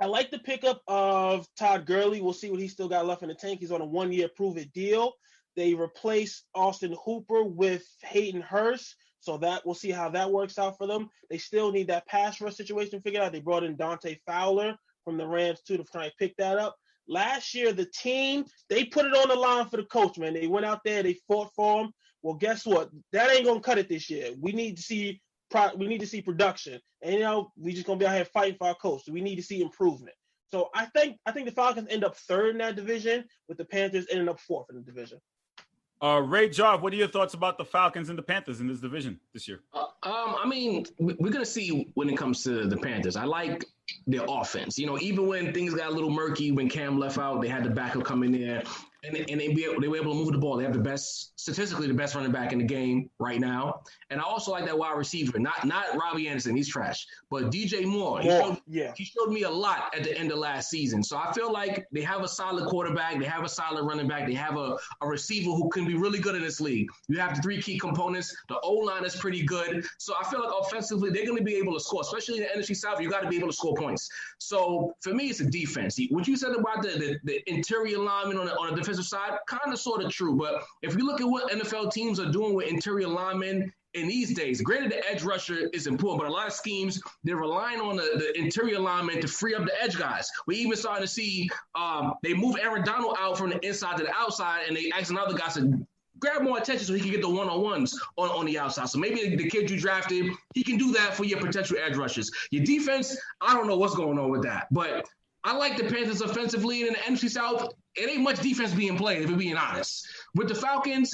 like the pickup of Todd Gurley. We'll see what he's still got left in the tank. He's on a one-year prove-it deal. They replaced Austin Hooper with Hayden Hurst, so that we'll see how that works out for them. They still need that pass rush situation figured out. They brought in Dante Fowler from the Rams, too, to try and pick that up. Last year, the team, they put it on the line for the coach, man. They went out there, they fought for him. Well, guess what? That ain't gonna cut it this year. We need to see production, and we just gonna be out here fighting for our coach. So we need to see improvement. So I think the Falcons end up third in that division, with the Panthers ending up fourth in the division. Ray Jarv, what are your thoughts about the Falcons and the Panthers in this division this year? I mean, we're gonna see when it comes to the Panthers. I like their offense. Even when things got a little murky, when Cam left out, they had the backup come in there, and they were able to move the ball. They have statistically the best running back in the game right now. And I also like that wide receiver, not Robbie Anderson, he's trash, but DJ Moore. He showed me a lot at the end of last season. So I feel like they have a solid quarterback, they have a solid running back, they have a receiver who can be really good in this league. You have the three key components. The O-line is pretty good. So I feel like offensively, they're going to be able to score, especially in the NFC South. You got to be able to score points. So for me, it's a defense. What you said about the interior linemen on the defensive side, kind of sort of true. But if you look at what NFL teams are doing with interior linemen in these days, granted the edge rusher is important, but a lot of schemes, they're relying on the interior linemen to free up the edge guys. We even started to see they move Aaron Donald out from the inside to the outside, and they ask another guy to grab more attention so he can get the one-on-ones on the outside. So maybe the kid you drafted, he can do that for your potential edge rushers. Your defense, I don't know what's going on with that. But I like the Panthers offensively, and in the NFC South, it ain't much defense being played, if we're being honest. With the Falcons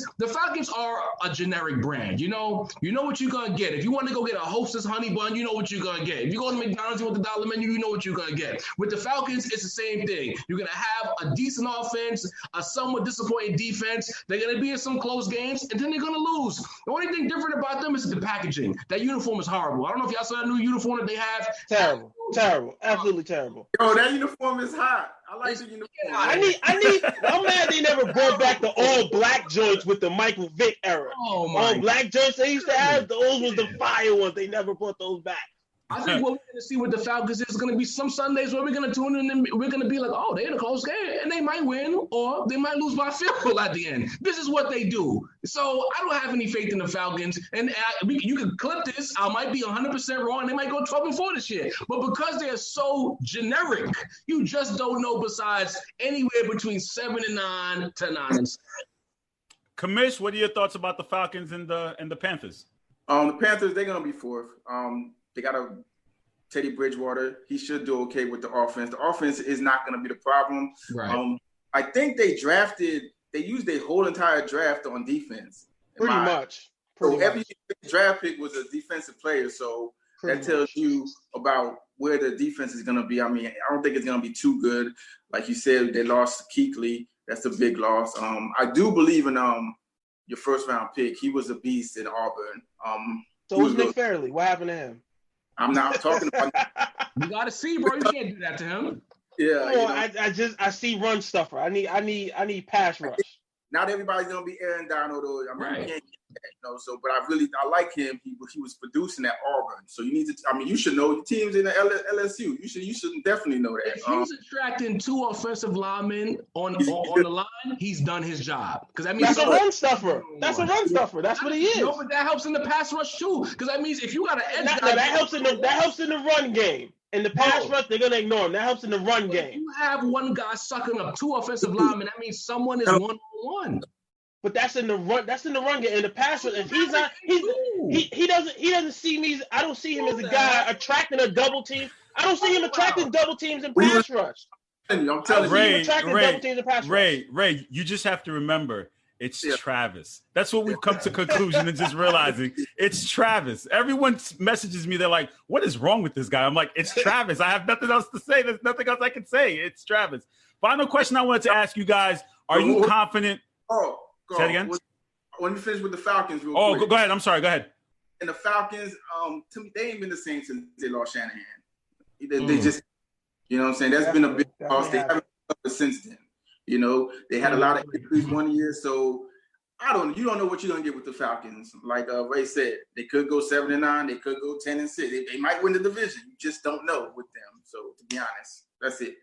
are a generic brand. You know what you're going to get. If you want to go get a Hostess honey bun, you know what you're going to get. If you go to McDonald's with the dollar menu, you know what you're going to get. With the Falcons, it's the same thing. You're going to have a decent offense, a somewhat disappointing defense. They're going to be in some close games, and then they're going to lose. The only thing different about them is the packaging. That uniform is horrible. I don't know if y'all saw that new uniform that they have. Terrible. Absolutely terrible. Yo, that uniform is hot. I like the uniform. I'm mad they never brought back the all black joints with the Michael Vick era. Oh my! All black joints they used to have, those was the fire ones. They never brought those back. I think what we're going to see with the Falcons is going to be some Sundays where we're going to tune in and we're going to be like, oh, they're in a close game, and they might win or they might lose by field goal at the end. This is what they do. So I don't have any faith in the Falcons, and you can clip this. I might be 100% wrong, and they might go 12-4 this year. But because they're so generic, you just don't know besides anywhere between 7-9 to 9-7. Kamish, what are your thoughts about the Falcons and the Panthers? The Panthers, they're going to be fourth. They got a Teddy Bridgewater. He should do okay with the offense. The offense is not going to be the problem. Right. I think they used their whole entire draft on defense. Pretty much. Every draft pick was a defensive player. So that tells you about where the defense is going to be. I mean, I don't think it's going to be too good. Like you said, they lost Kuechly. That's a big loss. I do believe in your first round pick. He was a beast in Auburn. So was Nick Fairley. What happened to him? I'm not talking about We gotta see, bro. You can't do that to him. Yeah, Oh, I see run stuffer. I need pass rush. Not everybody's gonna be Aaron Donald, or I mean, Right. you can't get that, you know. So, but I like him. He was producing at Auburn, so you need to. I mean, you should know your teams in the LSU. You should definitely know that. If he's attracting 2 offensive linemen on the line, he's done his job. Because that means That's a run stuffer. That's a run stuffer. That's what he is. No, but that helps in the pass rush too. Because that means if you got an edge That helps in the run game. In the pass rush, they're gonna ignore him. That helps in the run game. You have one guy sucking up 2 offensive linemen. That means someone is 1-on-1. But that's in the run. That's in the run game. In the pass rush, if he's not, he doesn't see me. I don't see him as a guy attracting a double team. I don't see him attracting double teams in pass rush. I'm telling you, Ray, you just have to remember. It's Travis. That's what we've come to conclusion and just realizing it's Travis. Everyone messages me. They're like, what is wrong with this guy? I'm like, it's Travis. I have nothing else to say. There's nothing else I can say. It's Travis. Final question I wanted to ask you guys. Are you confident? Say it again? When you finish with the Falcons real quick. Go ahead. I'm sorry. Go ahead. And the Falcons, to me, they ain't been the same since they lost Shanahan. They just, you know what I'm saying? That's been a big loss. They haven't recovered since then. You know, they had a lot of injuries one year, so you don't know what you're gonna get with the Falcons. Like Ray said, they could go 7-9, they could go 10-6. They might win the division. You just don't know with them. So to be honest, that's it.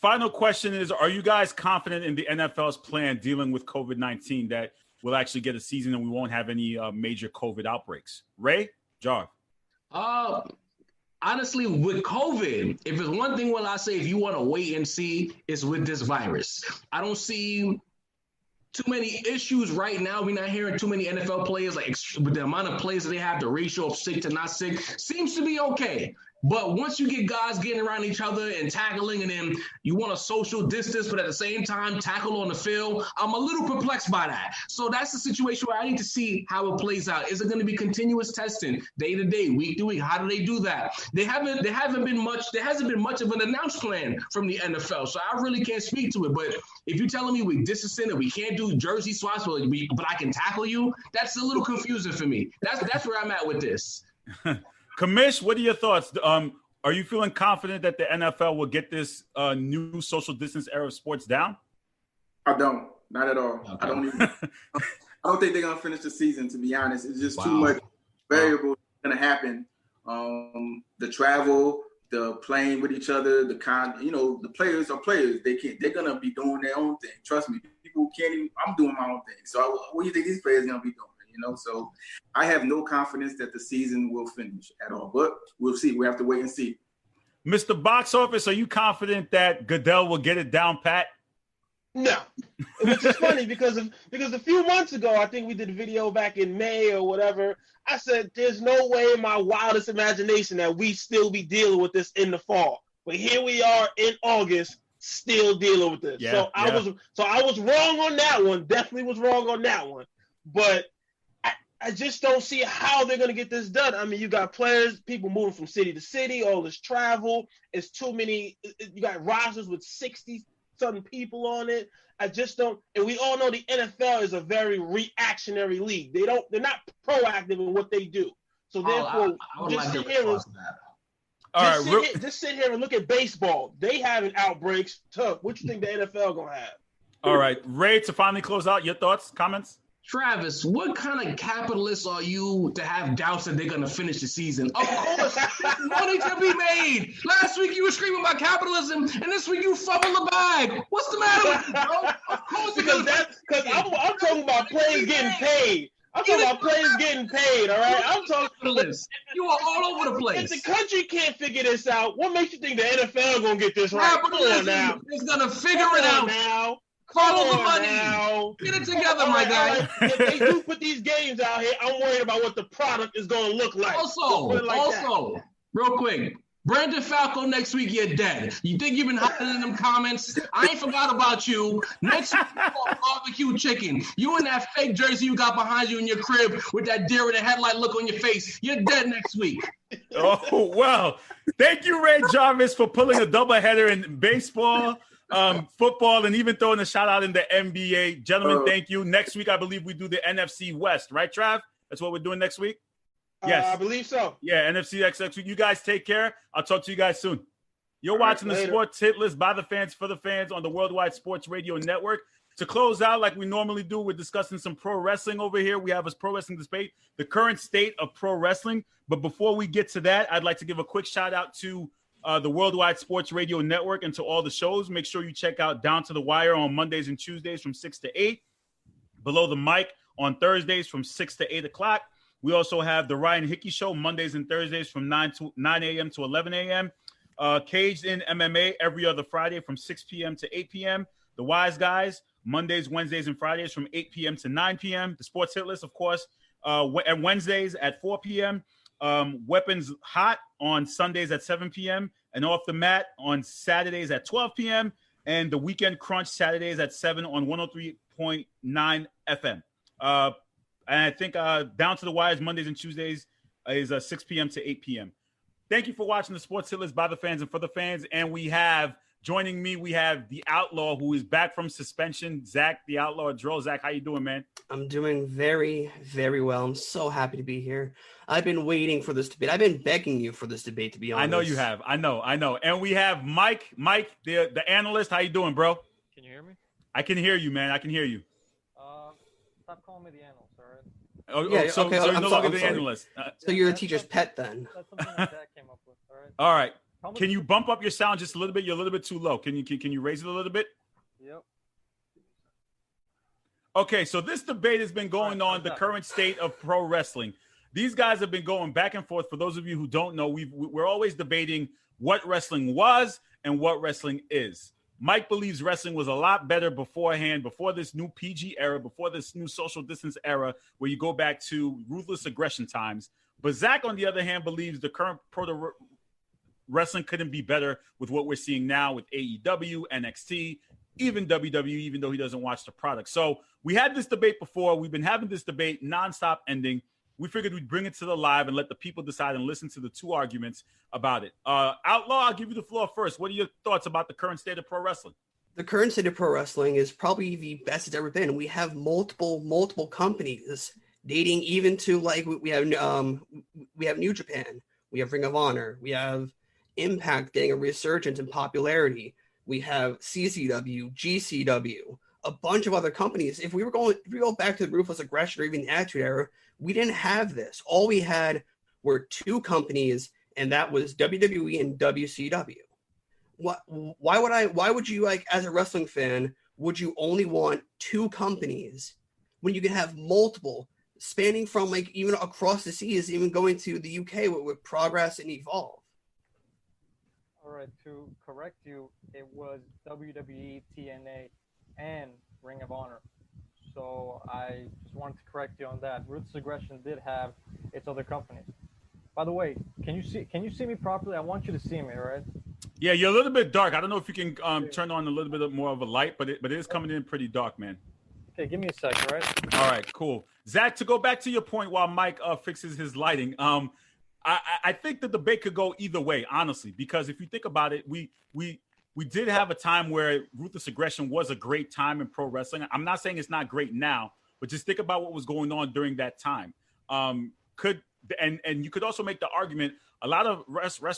Final question is: are you guys confident in the NFL's plan dealing with COVID-19 that we'll actually get a season and we won't have any major COVID outbreaks? Ray, Jar. Honestly, with COVID, if it's one thing, I say if you want to wait and see, it's with this virus. I don't see too many issues right now. We're not hearing too many NFL players, like with the amount of players that they have, the ratio of sick to not sick seems to be okay. But once you get guys getting around each other and tackling, and then you want a social distance, but at the same time tackle on the field, I'm a little perplexed by that. So that's the situation where I need to see how it plays out. Is it going to be continuous testing, day to day, week to week? How do they do that? There hasn't been much of an announced plan from the NFL, so I really can't speak to it. But if you're telling me we distancing and we can't do jersey swaps, but I can tackle you, that's a little confusing for me. That's where I'm at with this. Kamish, what are your thoughts? Are you feeling confident that the NFL will get this new social distance era of sports down? I don't. Not at all. Okay. I don't think they're gonna finish the season. To be honest, it's just too much variable gonna happen. The travel, the playing with each other, the players are players. They're gonna be doing their own thing. Trust me. People can't even. I'm doing my own thing. So what do you think these players are gonna be doing? So I have no confidence that the season will finish at all. But we'll see. We have to wait and see. Mr. Box Office, are you confident that Goodell will get it down pat? No. Which is funny because a few months ago, I think we did a video back in May or whatever. I said there's no way in my wildest imagination that we still be dealing with this in the fall. But here we are in August, still dealing with this. Yeah, I was wrong on that one. Definitely was wrong on that one. But I just don't see how they're going to get this done. I mean, you got players, people moving from city to city, all this travel. It's too many. You got rosters with 60-something people on it. I just don't. And we all know the NFL is a very reactionary league. They're not proactive in what they do. So therefore, just sit here and look at baseball. They having outbreaks. Tough. What you think the NFL going to have? All right. Ray, to finally close out, your thoughts, comments? Travis, what kind of capitalist are you to have doubts that they're going to finish the season? Of course, there's money to be made. Last week you were screaming about capitalism, and this week you fumbled the bag. What's the matter with you, bro? Of course, because I'm talking about players getting paid. I'm talking about players getting paid, all right? I'm talking you are all over the place. If the country can't figure this out, what makes you think the NFL going to get this right? Come on now. It's going to figure it out now. Follow the money. Now. Get it together, my guy. If they do put these games out here, I'm worried about what the product is going to look like. Also, real quick, Brandon Falco next week, you're dead. You think you've been hiding in them comments? I ain't forgot about you. Next week, barbecue chicken. You in that fake jersey you got behind you in your crib with that deer in the headlight look on your face. You're dead next week. Oh, well. Thank you, Ray Jarvis, for pulling a doubleheader in baseball, football, and even throwing a shout out in the NBA. Gentlemen, thank you. Next week, I believe we do the NFC West, right, Trav? That's what we're doing next week? Yes. I believe so. Yeah, NFC next week. You guys take care. I'll talk to you guys soon. You're All right, watching the later. Sports Hit List by the fans for the fans on the Worldwide Sports Radio Network. To close out, like we normally do, we're discussing some pro wrestling over here. We have a pro wrestling debate, the current state of pro wrestling. But before we get to that, I'd like to give a quick shout out to the Worldwide Sports Radio Network and to all the shows. Make sure you check out Down to the Wire on Mondays and Tuesdays from 6 to 8. Below the Mic on Thursdays from 6 to 8 o'clock. We also have the Ryan Hickey Show Mondays and Thursdays from 9 a.m. to 11 a.m. Caged in MMA every other Friday from 6 p.m. to 8 p.m. The Wise Guys Mondays, Wednesdays, and Fridays from 8 p.m. to 9 p.m. The Sports Hit List, of course, and Wednesdays at 4 p.m. Weapons Hot on Sundays at 7 p.m. and Off the Mat on Saturdays at 12 p.m. and the Weekend Crunch Saturdays at 7 on 103.9 FM. And I think Down to the Wires Mondays and Tuesdays is 6 p.m. to 8 p.m. Thank you for watching the Sports Hit List by the fans and for the fans. And we have, joining me, we have the Outlaw who is back from suspension, Zach, the Outlaw Drill. Zach, how you doing, man? I'm doing very, very well. I'm so happy to be here. I've been waiting for this debate. I've been begging you for this debate, to be honest. I know you have. I know. And we have Mike, the analyst. How you doing, bro? Can you hear me? I can hear you, man. I can hear you. Stop calling me the analyst, all right? Oh, yeah, so you're no longer the analyst. So you're the teacher's pet then. That's something that Zach came up with, all right? All right. Can you bump up your sound just a little bit? You're a little bit too low. Can you raise it a little bit? Yep. Okay, so this debate has been going on, the current state of pro wrestling. These guys have been going back and forth. For those of you who don't know, we're always debating what wrestling was and what wrestling is. Mike believes wrestling was a lot better beforehand, before this new PG era, before this new social distance era, where you go back to ruthless aggression times. But Zach, on the other hand, believes the current pro wrestling couldn't be better with what we're seeing now with AEW, NXT, even WWE, even though he doesn't watch the product. So we had this debate before. We've been having this debate nonstop ending. We figured we'd bring it to the live and let the people decide and listen to the two arguments about it. Outlaw, I'll give you the floor first. What are your thoughts about the current state of pro wrestling? The current state of pro wrestling is probably the best it's ever been. We have multiple companies dating even to like we have New Japan, we have Ring of Honor, we have Impact getting a resurgence in popularity. We have CCW, GCW, a bunch of other companies. If we go back to the Ruthless Aggression or even the Attitude Era, we didn't have this. All we had were two companies, and that was WWE and WCW. Why would you, like, as a wrestling fan, would you only want two companies when you can have multiple, spanning from like even across the seas, even going to the UK with Progress and Evolve? All right, to correct you, it was WWE, TNA, and Ring of Honor. So I just wanted to correct you on that. Ruthless Aggression did have its other companies. By the way, can you see me properly? I want you to see me, all right? Yeah, you're a little bit dark. I don't know if you can turn on a little bit more of a light, but it is coming in pretty dark, man. Okay, give me a sec, all right? All right, cool. Zach, to go back to your point while Mike fixes his lighting, I think the debate could go either way, honestly, because if you think about it, we did have a time where Ruthless Aggression was a great time in pro wrestling. I'm not saying it's not great now, but just think about what was going on during that time. And you could also make the argument, a lot of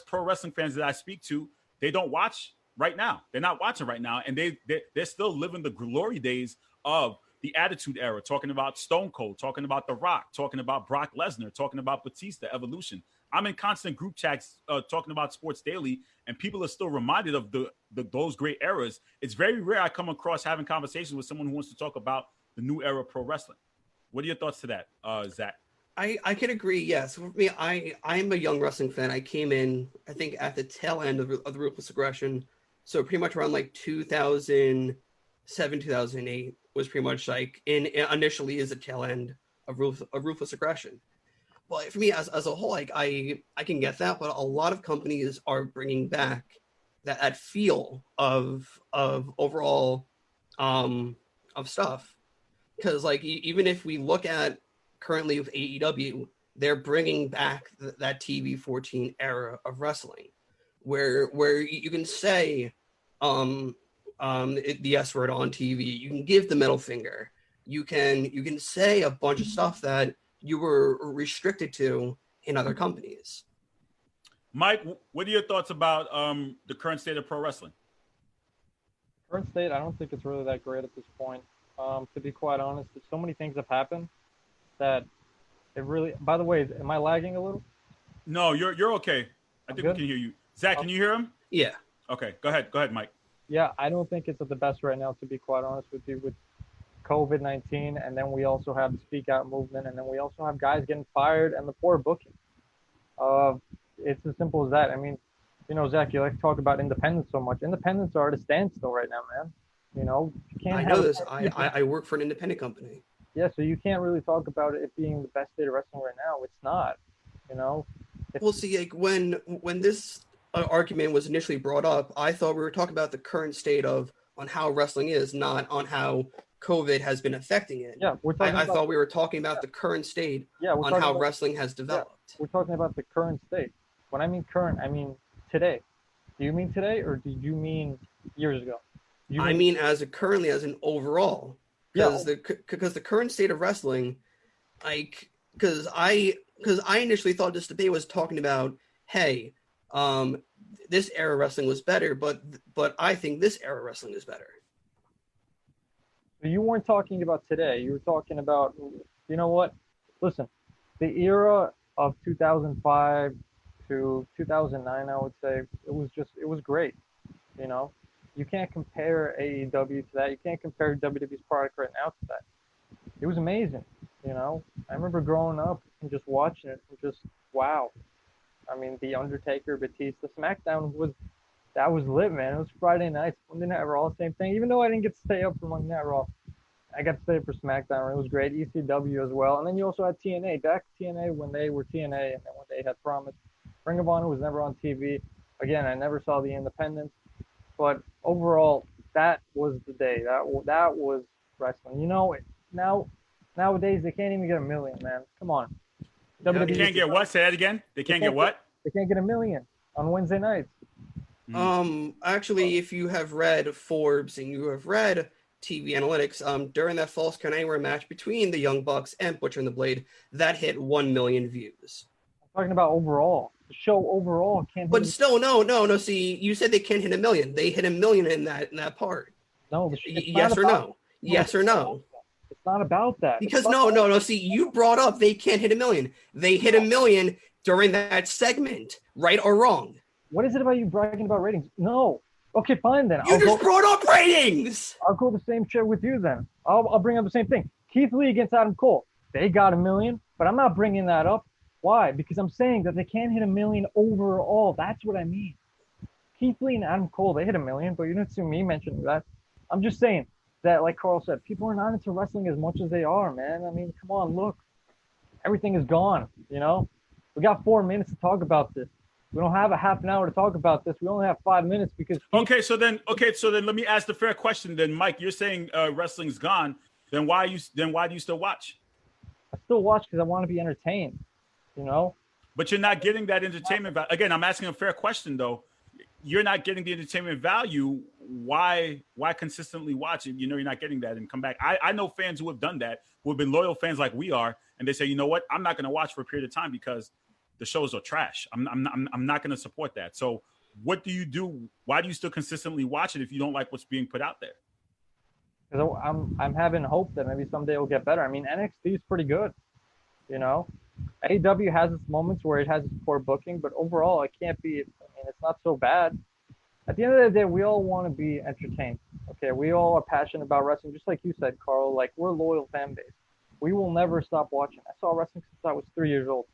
pro wrestling fans that I speak to, they don't watch right now. They're not watching right now, and they're still living the glory days of the Attitude Era, talking about Stone Cold, talking about The Rock, talking about Brock Lesnar, talking about Batista, Evolution. I'm in constant group chats talking about Sports Daily, and people are still reminded of those great eras. It's very rare I come across having conversations with someone who wants to talk about the new era of pro wrestling. What are your thoughts to that, Zach? I can agree, yes. For me, I'm a young wrestling fan. I came in, I think, at the tail end of the Ruthless Aggression. So pretty much around like 2007, 2008 was pretty much like initially is the tail end of Ruthless Aggression. But for me, as a whole, like I can get that, but a lot of companies are bringing back that feel of overall of stuff. Because like even if we look at currently with AEW, they're bringing back that TV 14 era of wrestling, where you can say the S word on TV, you can give the middle finger, you can say a bunch of stuff that you were restricted to in other companies. Mike, what are your thoughts about the current state of pro wrestling? Current state, I don't think it's really that great at this point. To be quite honest, so many things have happened that it really. By the way, am I lagging a little? No, you're okay. I think we can hear you. Zach, can you hear him? Yeah. Okay, go ahead, Mike. Yeah, I don't think it's at the best right now, to be quite honest with you, with COVID-19, and then we also have the Speak Out movement, and then we also have guys getting fired and the poor booking. It's as simple as that. I mean, you know, Zach, you like to talk about independence so much. Independents are at a standstill right now, man. You know, you can't. I know this. I work for an independent company. Yeah, so you can't really talk about it being the best state of wrestling right now. It's not. You know. Well, see, like when this argument was initially brought up, I thought we were talking about the current state of on how wrestling is, not on how COVID has been affecting it. Yeah, we're talking. I thought we were talking about the current state on how wrestling has developed. Yeah, we're talking about the current state. When I mean current, I mean today. Do you mean today, or do you mean years ago? I mean as an overall. Because the current state of wrestling, like, because I initially thought this debate was talking about, hey, this era of wrestling was better, but I think this era of wrestling is better. You weren't talking about today. You were talking about, you know what? Listen, the era of 2005 to 2009, I would say, it was great. You know, you can't compare AEW to that. You can't compare WWE's product right now to that. It was amazing. You know, I remember growing up and just watching it and just, wow. I mean, The Undertaker, Batista, SmackDown was lit, man. It was Friday nights, Monday Night Raw, same thing. Even though I didn't get to stay up for Monday Night Raw, I got to stay up for SmackDown. It was great. ECW as well. And then you also had TNA. Back to TNA when they were TNA and then when they had Promise. Ring of Honor was never on TV. Again, I never saw the independents. But overall, that was the day. That was wrestling. You know, nowadays they can't even get 1 million, man. Come on. They can't get what? Say that again. They can't get what? They can't get 1 million on Wednesday nights. Actually, if you have read Forbes and you have read TV Analytics, during that Falls Count Anywhere match between the Young Bucks and Butcher and the Blade, that hit 1 million views. I'm talking about overall. The show overall can't. But still, no. See, you said they can't hit 1 million. They hit 1 million in that part. No. Yes or no? Yes or no? It's not about that. Because no. See, you brought up they can't hit 1 million. They hit 1 million during that segment, right or wrong? What is it about you bragging about ratings? No. Okay, fine then. You just brought up ratings. I'll go the same shit with you then. I'll bring up the same thing. Keith Lee against Adam Cole. They got 1 million, but I'm not bringing that up. Why? Because I'm saying that they can't hit 1 million overall. That's what I mean. Keith Lee and Adam Cole, they hit 1 million, but you didn't see me mentioning that. I'm just saying that, like Carl said, people are not into wrestling as much as they are, man. I mean, come on, look. Everything is gone, you know? We got 4 minutes to talk about this. We don't have a half an hour to talk about this. We only have 5 minutes because. Okay, so then let me ask the fair question. Then, Mike, you're saying wrestling's gone. Then why do you still watch? I still watch because I want to be entertained. You know. But you're not getting that entertainment value. Again, I'm asking a fair question though. You're not getting the entertainment value. Why consistently watch it? You know you're not getting that and come back. I know fans who have done that, who have been loyal fans like we are, and they say, you know what, I'm not going to watch for a period of time because the shows are trash. I'm not going to support that. So what do you do? Why do you still consistently watch it if you don't like what's being put out there? Because I'm having hope that maybe someday it'll get better. I mean, NXT is pretty good, you know. AEW has its moments where it has its poor booking, but overall, it can't be. I mean, it's not so bad. At the end of the day, we all want to be entertained. Okay, we all are passionate about wrestling, just like you said, Carl. Like, we're a loyal fan base. We will never stop watching. I saw wrestling since I was 3 years old.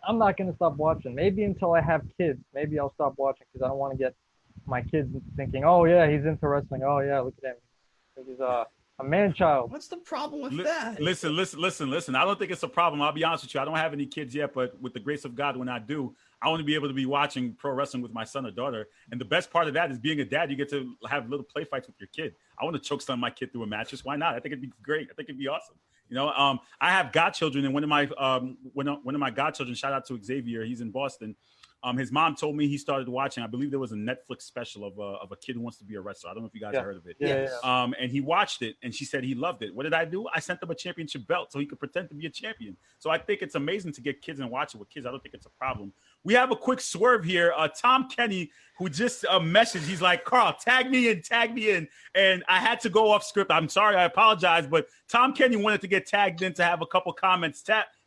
I'm not going to stop watching. Maybe until I have kids. Maybe I'll stop watching because I don't want to get my kids thinking, oh, yeah, he's into wrestling. Oh, yeah, look at him. He's a man-child. What's the problem with that? Listen. I don't think it's a problem. I'll be honest with you. I don't have any kids yet, but with the grace of God, when I do, I want to be able to be watching pro wrestling with my son or daughter. And the best part of that is being a dad. You get to have little play fights with your kid. I want to choke slam my kid through a mattress. Why not? I think it'd be great. I think it'd be awesome. You know, I have godchildren, and one of my godchildren, shout out to Xavier, he's in Boston. His mom told me he started watching. I believe there was a Netflix special of a kid who wants to be a wrestler. I don't know if you guys have heard of it. Yeah. And he watched it, and she said he loved it. What did I do? I sent him a championship belt so he could pretend to be a champion. So I think it's amazing to get kids and watch it with kids. I don't think it's a problem. We have a quick swerve here. Tom Kenny, who just messaged, he's like, Carl, tag me in. And I had to go off script. I'm sorry. I apologize. But Tom Kenny wanted to get tagged in to have a couple comments.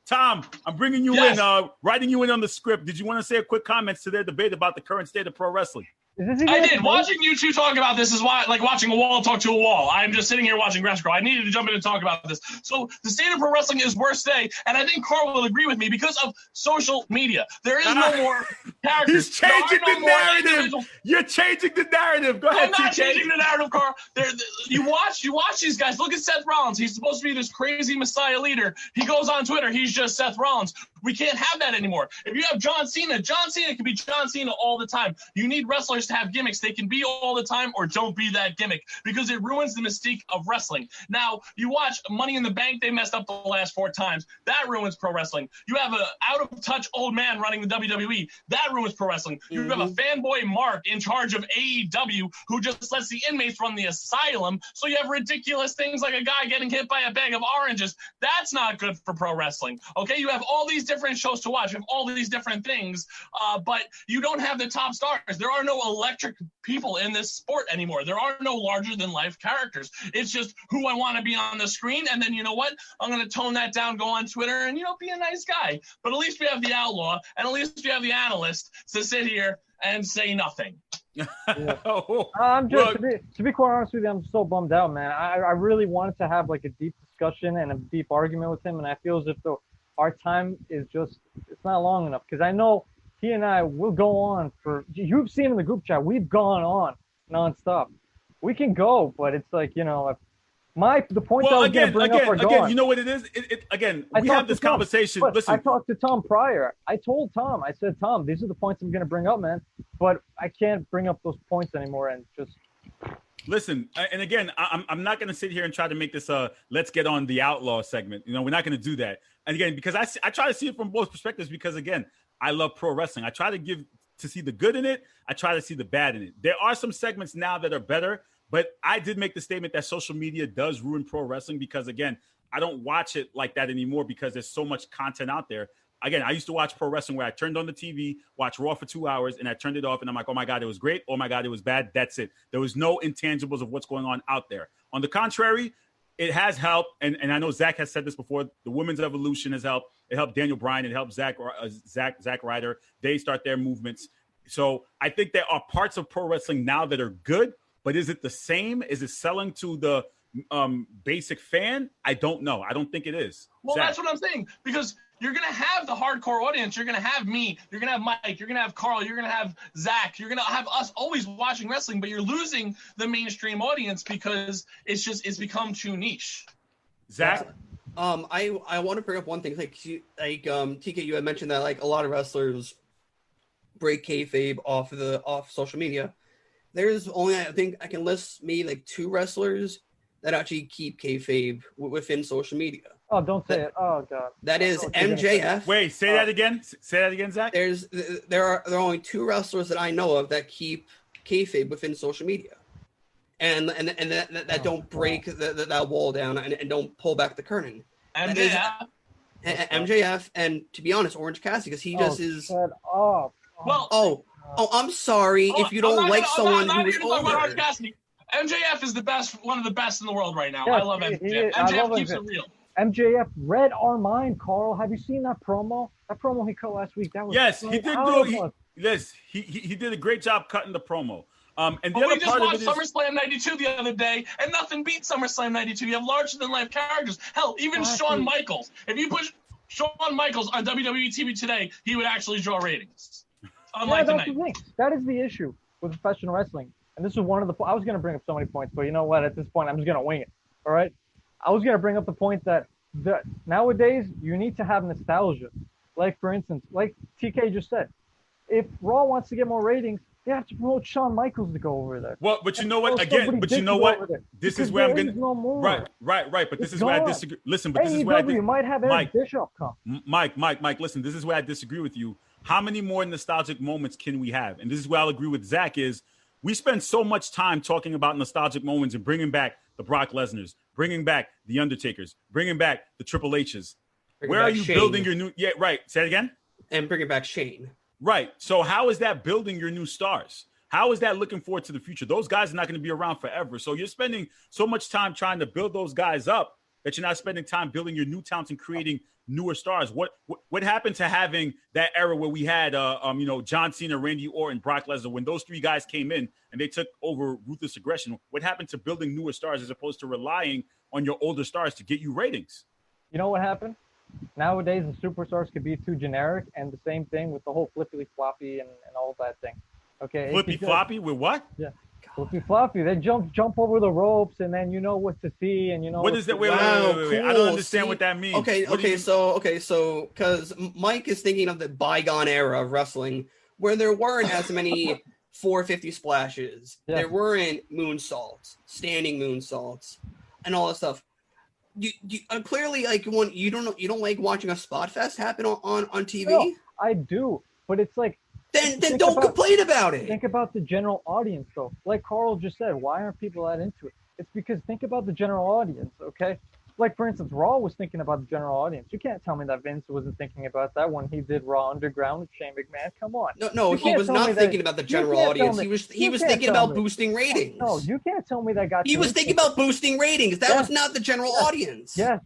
Tom, I'm bringing you in, writing you in on the script. Did you want to say a quick comments to their debate about the current state of pro wrestling? I did. Watching you two talk about this is like watching a wall talk to a wall. I'm just sitting here watching Grass Grow. I needed to jump in and talk about this. So the state of pro wrestling is worse today, and I think Carl will agree with me because of social media. There is no more characters. He's changing the narrative. You're changing the narrative. Go ahead. I'm not TK. changing the narrative, Carl. You watch these guys. Look at Seth Rollins. He's supposed to be this crazy Messiah leader. He goes on Twitter. He's just Seth Rollins. We can't have that anymore. If you have John Cena can be John Cena all the time. You need wrestlers to have gimmicks. They can be all the time or don't be that gimmick because it ruins the mystique of wrestling. Now, you watch Money in the Bank. They messed up the last 4 times. That ruins pro wrestling. You have an out-of-touch old man running the WWE. That ruins pro wrestling. You have a fanboy Mark in charge of AEW who just lets the inmates run the asylum. So you have ridiculous things like a guy getting hit by a bag of oranges. That's not good for pro wrestling. Okay, you have all these different shows to watch. You have all these different things, but you don't have the top stars. There are no electric people in this sport anymore. There are no larger-than-life characters. It's just who I want to be on the screen, and then you know what? I'm going to tone that down, go on Twitter, and, be a nice guy. But at least we have the outlaw, and at least we have the analyst to sit here and say nothing. I'm just to be quite honest with you, I'm so bummed out, man. I really wanted to have like a deep discussion and a deep argument with him, and I feel as if our time is it's not long enough because I know he and I will go on for. You've seen in the group chat, we've gone on nonstop. We can go, but it's like the point I was going to bring up are gone. Again, you know what it is? We have this conversation. Listen, I talked to Tom prior. I told Tom, I said, Tom, these are the points I'm going to bring up, man. But I can't bring up those points anymore and just. Listen, and again, I'm not going to sit here and try to make this let's get on the outlaw segment. We're not going to do that. And again, because I try to see it from both perspectives because, again, I love pro wrestling. I try to see the good in it. I try to see the bad in it. There are some segments now that are better, but I did make the statement that social media does ruin pro wrestling because, again, I don't watch it like that anymore because there's so much content out there. Again, I used to watch pro wrestling where I turned on the TV, watched Raw for 2 hours, and I turned it off, and I'm like, oh, my God, it was great. Oh, my God, it was bad. That's it. There was no intangibles of what's going on out there. On the contrary, it has helped, and I know Zach has said this before, the women's evolution has helped. It helped Daniel Bryan. It helped Zack Ryder. They start their movements. So I think there are parts of pro wrestling now that are good, but is it the same? Is it selling to the basic fan? I don't know. I don't think it is. Well, Zach. That's what I'm saying because you're going to have the hardcore audience. You're going to have me. You're going to have Mike. You're going to have Carl. You're going to have Zach. You're going to have us always watching wrestling, but you're losing the mainstream audience because it's become too niche. Zach? I want to bring up one thing. TK, you had mentioned that like a lot of wrestlers break kayfabe off social media. There's only, I think I can list maybe like 2 wrestlers that actually keep kayfabe within social media. Oh, don't say it. Oh, God. That is MJF. Wait, say that again. Say that again, Zach. There are only 2 wrestlers that I know of that keep kayfabe within social media, and that don't break that wall down and don't pull back the curtain. MJF, and to be honest, Orange Cassidy, because he just is. Well, I'm sorry if you don't like someone who is older. MJF is one of the best in the world right now. Yeah, I love MJF. MJF keeps it real. MJF read our mind, Carl. Have you seen that promo? That promo he cut last week. That was he did a great job cutting the promo. And the but other we just part watched of it is SummerSlam 92 the other day, and nothing beats SummerSlam 92. You have larger-than-life characters. Hell, even Shawn Michaels. If you put Shawn Michaels on WWE TV today, he would actually draw ratings. Unlike that's the thing. That is the issue with professional wrestling. And this is one of the – I was going to bring up so many points, but you know what? At this point, I'm just going to wing it, all right? I was going to bring up the point that nowadays you need to have nostalgia. Like, for instance, like TK just said, if Raw wants to get more ratings, they have to promote Shawn Michaels to go over there. Well, but you know what? Again, but you know what? This is where I'm going to – Right. But this is where I disagree. Listen, but this is where I – might have Eric Bischoff come. Mike, listen, this is where I disagree with you. how many more nostalgic moments can we have? And this is where I'll agree with Zach is we spend so much time talking about nostalgic moments and bringing back the Brock Lesnar's, bringing back the Undertakers, bringing back the Triple H's. Where are you building your new? Yeah, right. Say it again. And bringing back Shane. Right. So how is that building your new stars? How is that looking forward to the future? Those guys are not going to be around forever. So you're spending so much time trying to build those guys up that you're not spending time building your new talents and creating newer stars. What happened to having that era where we had John Cena, Randy Orton, Brock Lesnar, when those three guys came in and they took over Ruthless Aggression? What happened to building newer stars as opposed to relying on your older stars to get you ratings? You know what happened? Nowadays, the superstars could be too generic, and the same thing with the whole flippy floppy and all that thing. Okay. Flippy floppy with what? Yeah. Flippy floppy. They jump over the ropes, and then you know what to see, and you know what is that? Wait, cool. I don't understand what that means. So because Mike is thinking of the bygone era of wrestling where there weren't as many 450 splashes, there weren't moonsaults, standing moonsaults, and all that stuff. You clearly you don't like watching a spot fest happen on TV. No, I do, but it's like then don't complain about it. Think about the general audience, though. Like Carl just said, why aren't people that into it? It's because think about the general audience, okay? Like, for instance, Raw was thinking about the general audience. You can't tell me that Vince wasn't thinking about that when he did Raw Underground with Shane McMahon. Come on. No, he was not thinking about the general audience. He was thinking about boosting ratings. No, you can't tell me that got. He was thinking about boosting ratings. That was not the general audience. Yes.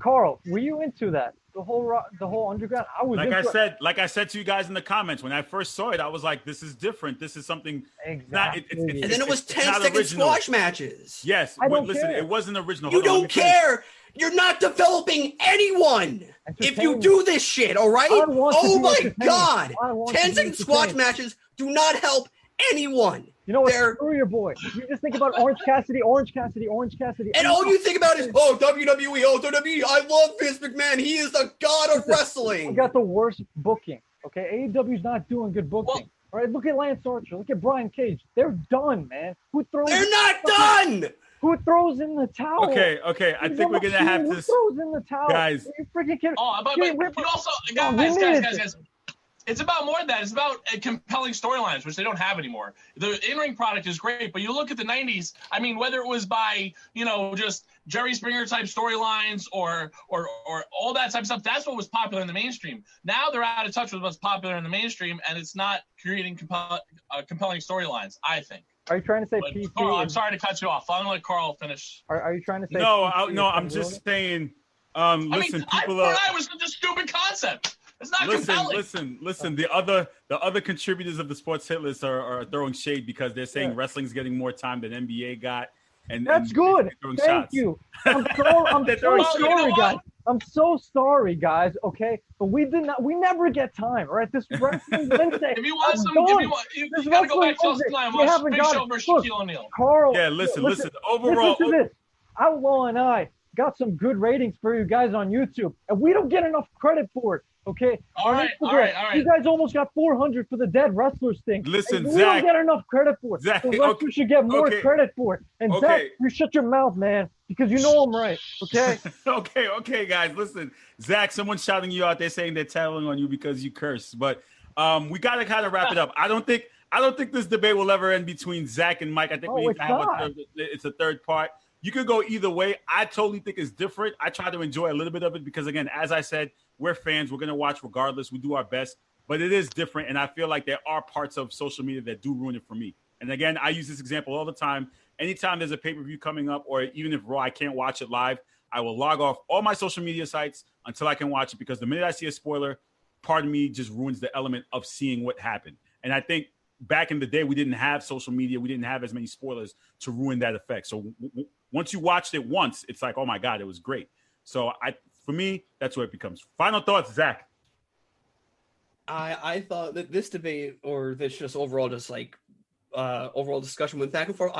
Carl, were you into that? The whole Underground. I was. Like I said to you guys in the comments when I first saw it, I was like, "This is different. This is something." Exactly. And then it was 10-second squash matches. Yes, listen, it wasn't original. You don't care. You're not developing anyone if you do this shit. All right? Oh my God! 10-second squash matches do not help anyone. You know what? Screw your boy. You just think about Orange Cassidy. And all you think about is, WWE, WWE. I love Vince McMahon. He is the god of wrestling. We got the worst booking. Okay, AEW's not doing good booking. All right, look at Lance Archer. Look at Brian Cage. They're done, man. They're not done. Who throws in the towel? Okay. I think we're gonna have to. Who throws in the towel? Guys. Are you freaking kidding? But also, guys. It's about more than that. It's about compelling storylines, which they don't have anymore. The in-ring product is great, but you look at the 90s, I mean, whether it was by, just Jerry Springer type storylines or all that type of stuff, that's what was popular in the mainstream. Now they're out of touch with what's popular in the mainstream, and it's not creating compelling storylines, I think. Are you trying to say PT? Carl, I'm sorry to cut you off. I'm going to let Carl finish. Are you trying to say No, I'm just saying, listen, people I was such a stupid concept. It's not compelling. Listen. The other contributors of the Sports Hit List are throwing shade because they're saying wrestling's getting more time than NBA got. And that's good. Thank you. I'm so sorry, guys. I'm so sorry, guys. Okay, but we never get time. All right, this wrestling Wednesday. If you want you gotta go back to Australia and watch Big Show versus Shaquille O'Neal. Carl. Yeah, listen. Overall, listen to this. Outlaw and I got some good ratings for you guys on YouTube, and we don't get enough credit for it. Okay. All right. You guys almost got 400 for the dead wrestlers thing. Listen, we Zach. don't get enough credit for it. Zach, the wrestlers should get more credit for it. And Zach, you shut your mouth, man, because you know I'm right. Okay. okay, guys. Listen, Zach. Someone's shouting you out. They're saying they're telling on you because you curse. But we got to kind of wrap it up. I don't think this debate will ever end between Zach and Mike. I think we need to have it's a third part. You could go either way. I totally think it's different. I try to enjoy a little bit of it because, again, as I said, we're fans. We're going to watch regardless. We do our best. But it is different, and I feel like there are parts of social media that do ruin it for me. And, again, I use this example all the time. Anytime there's a pay-per-view coming up or even if Raw, I can't watch it live, I will log off all my social media sites until I can watch it because the minute I see a spoiler, part of me just ruins the element of seeing what happened. And I think back in the day, we didn't have social media. We didn't have as many spoilers to ruin that effect. So once you watched it once, it's like, oh, my God, it was great. So for me, that's what it becomes. Final thoughts, Zach. I thought that this debate or this just overall overall discussion went back and forth.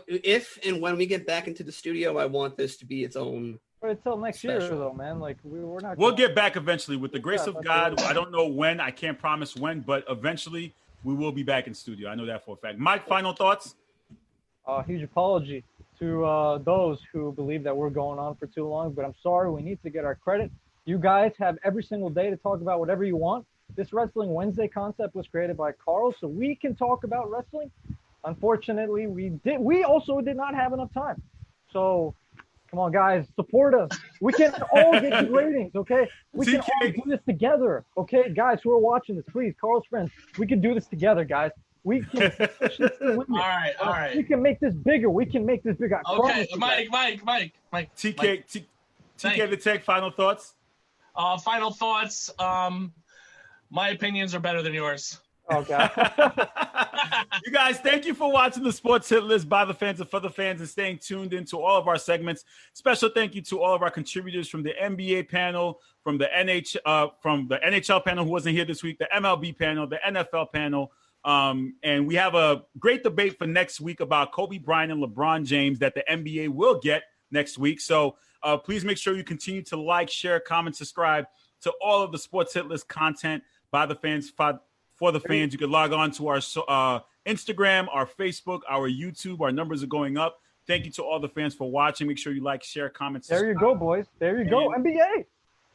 If and when we get back into the studio, I want this to be its own. But until next year, though, man. Like we're not. We'll get back eventually with the grace of God. I don't know when. I can't promise when, but eventually we will be back in studio. I know that for a fact. Mike, final thoughts. Huge apology to those who believe that we're going on for too long, but I'm sorry. We need to get our credit. You guys have every single day to talk about whatever you want. This Wrestling Wednesday concept was created by Carl, so we can talk about wrestling. Unfortunately, we also did not have enough time. So, come on, guys, support us. We can all get good ratings, okay? We can all do this together, okay? Guys who are watching this, please, Carl's friends, we can do this together, guys. We can push this to the limit. All right. We can make this bigger. We can make this bigger. Okay, Mike. TK the Tech, final thoughts? Final thoughts. My opinions are better than yours. Okay. You guys, thank you for watching the Sports Hit List by the fans and for the fans and staying tuned into all of our segments. Special thank you to all of our contributors from the NBA panel, from the NHL panel who wasn't here this week, the MLB panel, the NFL panel. And we have a great debate for next week about Kobe Bryant and LeBron James that the NBA will get next week. So please make sure you continue to like, share, comment, subscribe to all of the Sports Hit List content by the fans, for the fans. You can log on to our Instagram, our Facebook, our YouTube. Our numbers are going up. Thank you to all the fans for watching. Make sure you like, share, comment, subscribe. There you go, boys. There you go. NBA.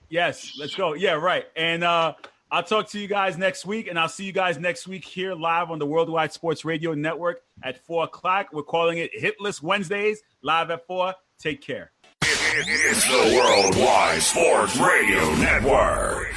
Yes, let's go. Yeah, right. And I'll talk to you guys next week, and I'll see you guys next week here live on the Worldwide Sports Radio Network at 4 o'clock. We're calling it Hitless Wednesdays, live at 4. Take care. It's the Worldwide Sports Radio Network.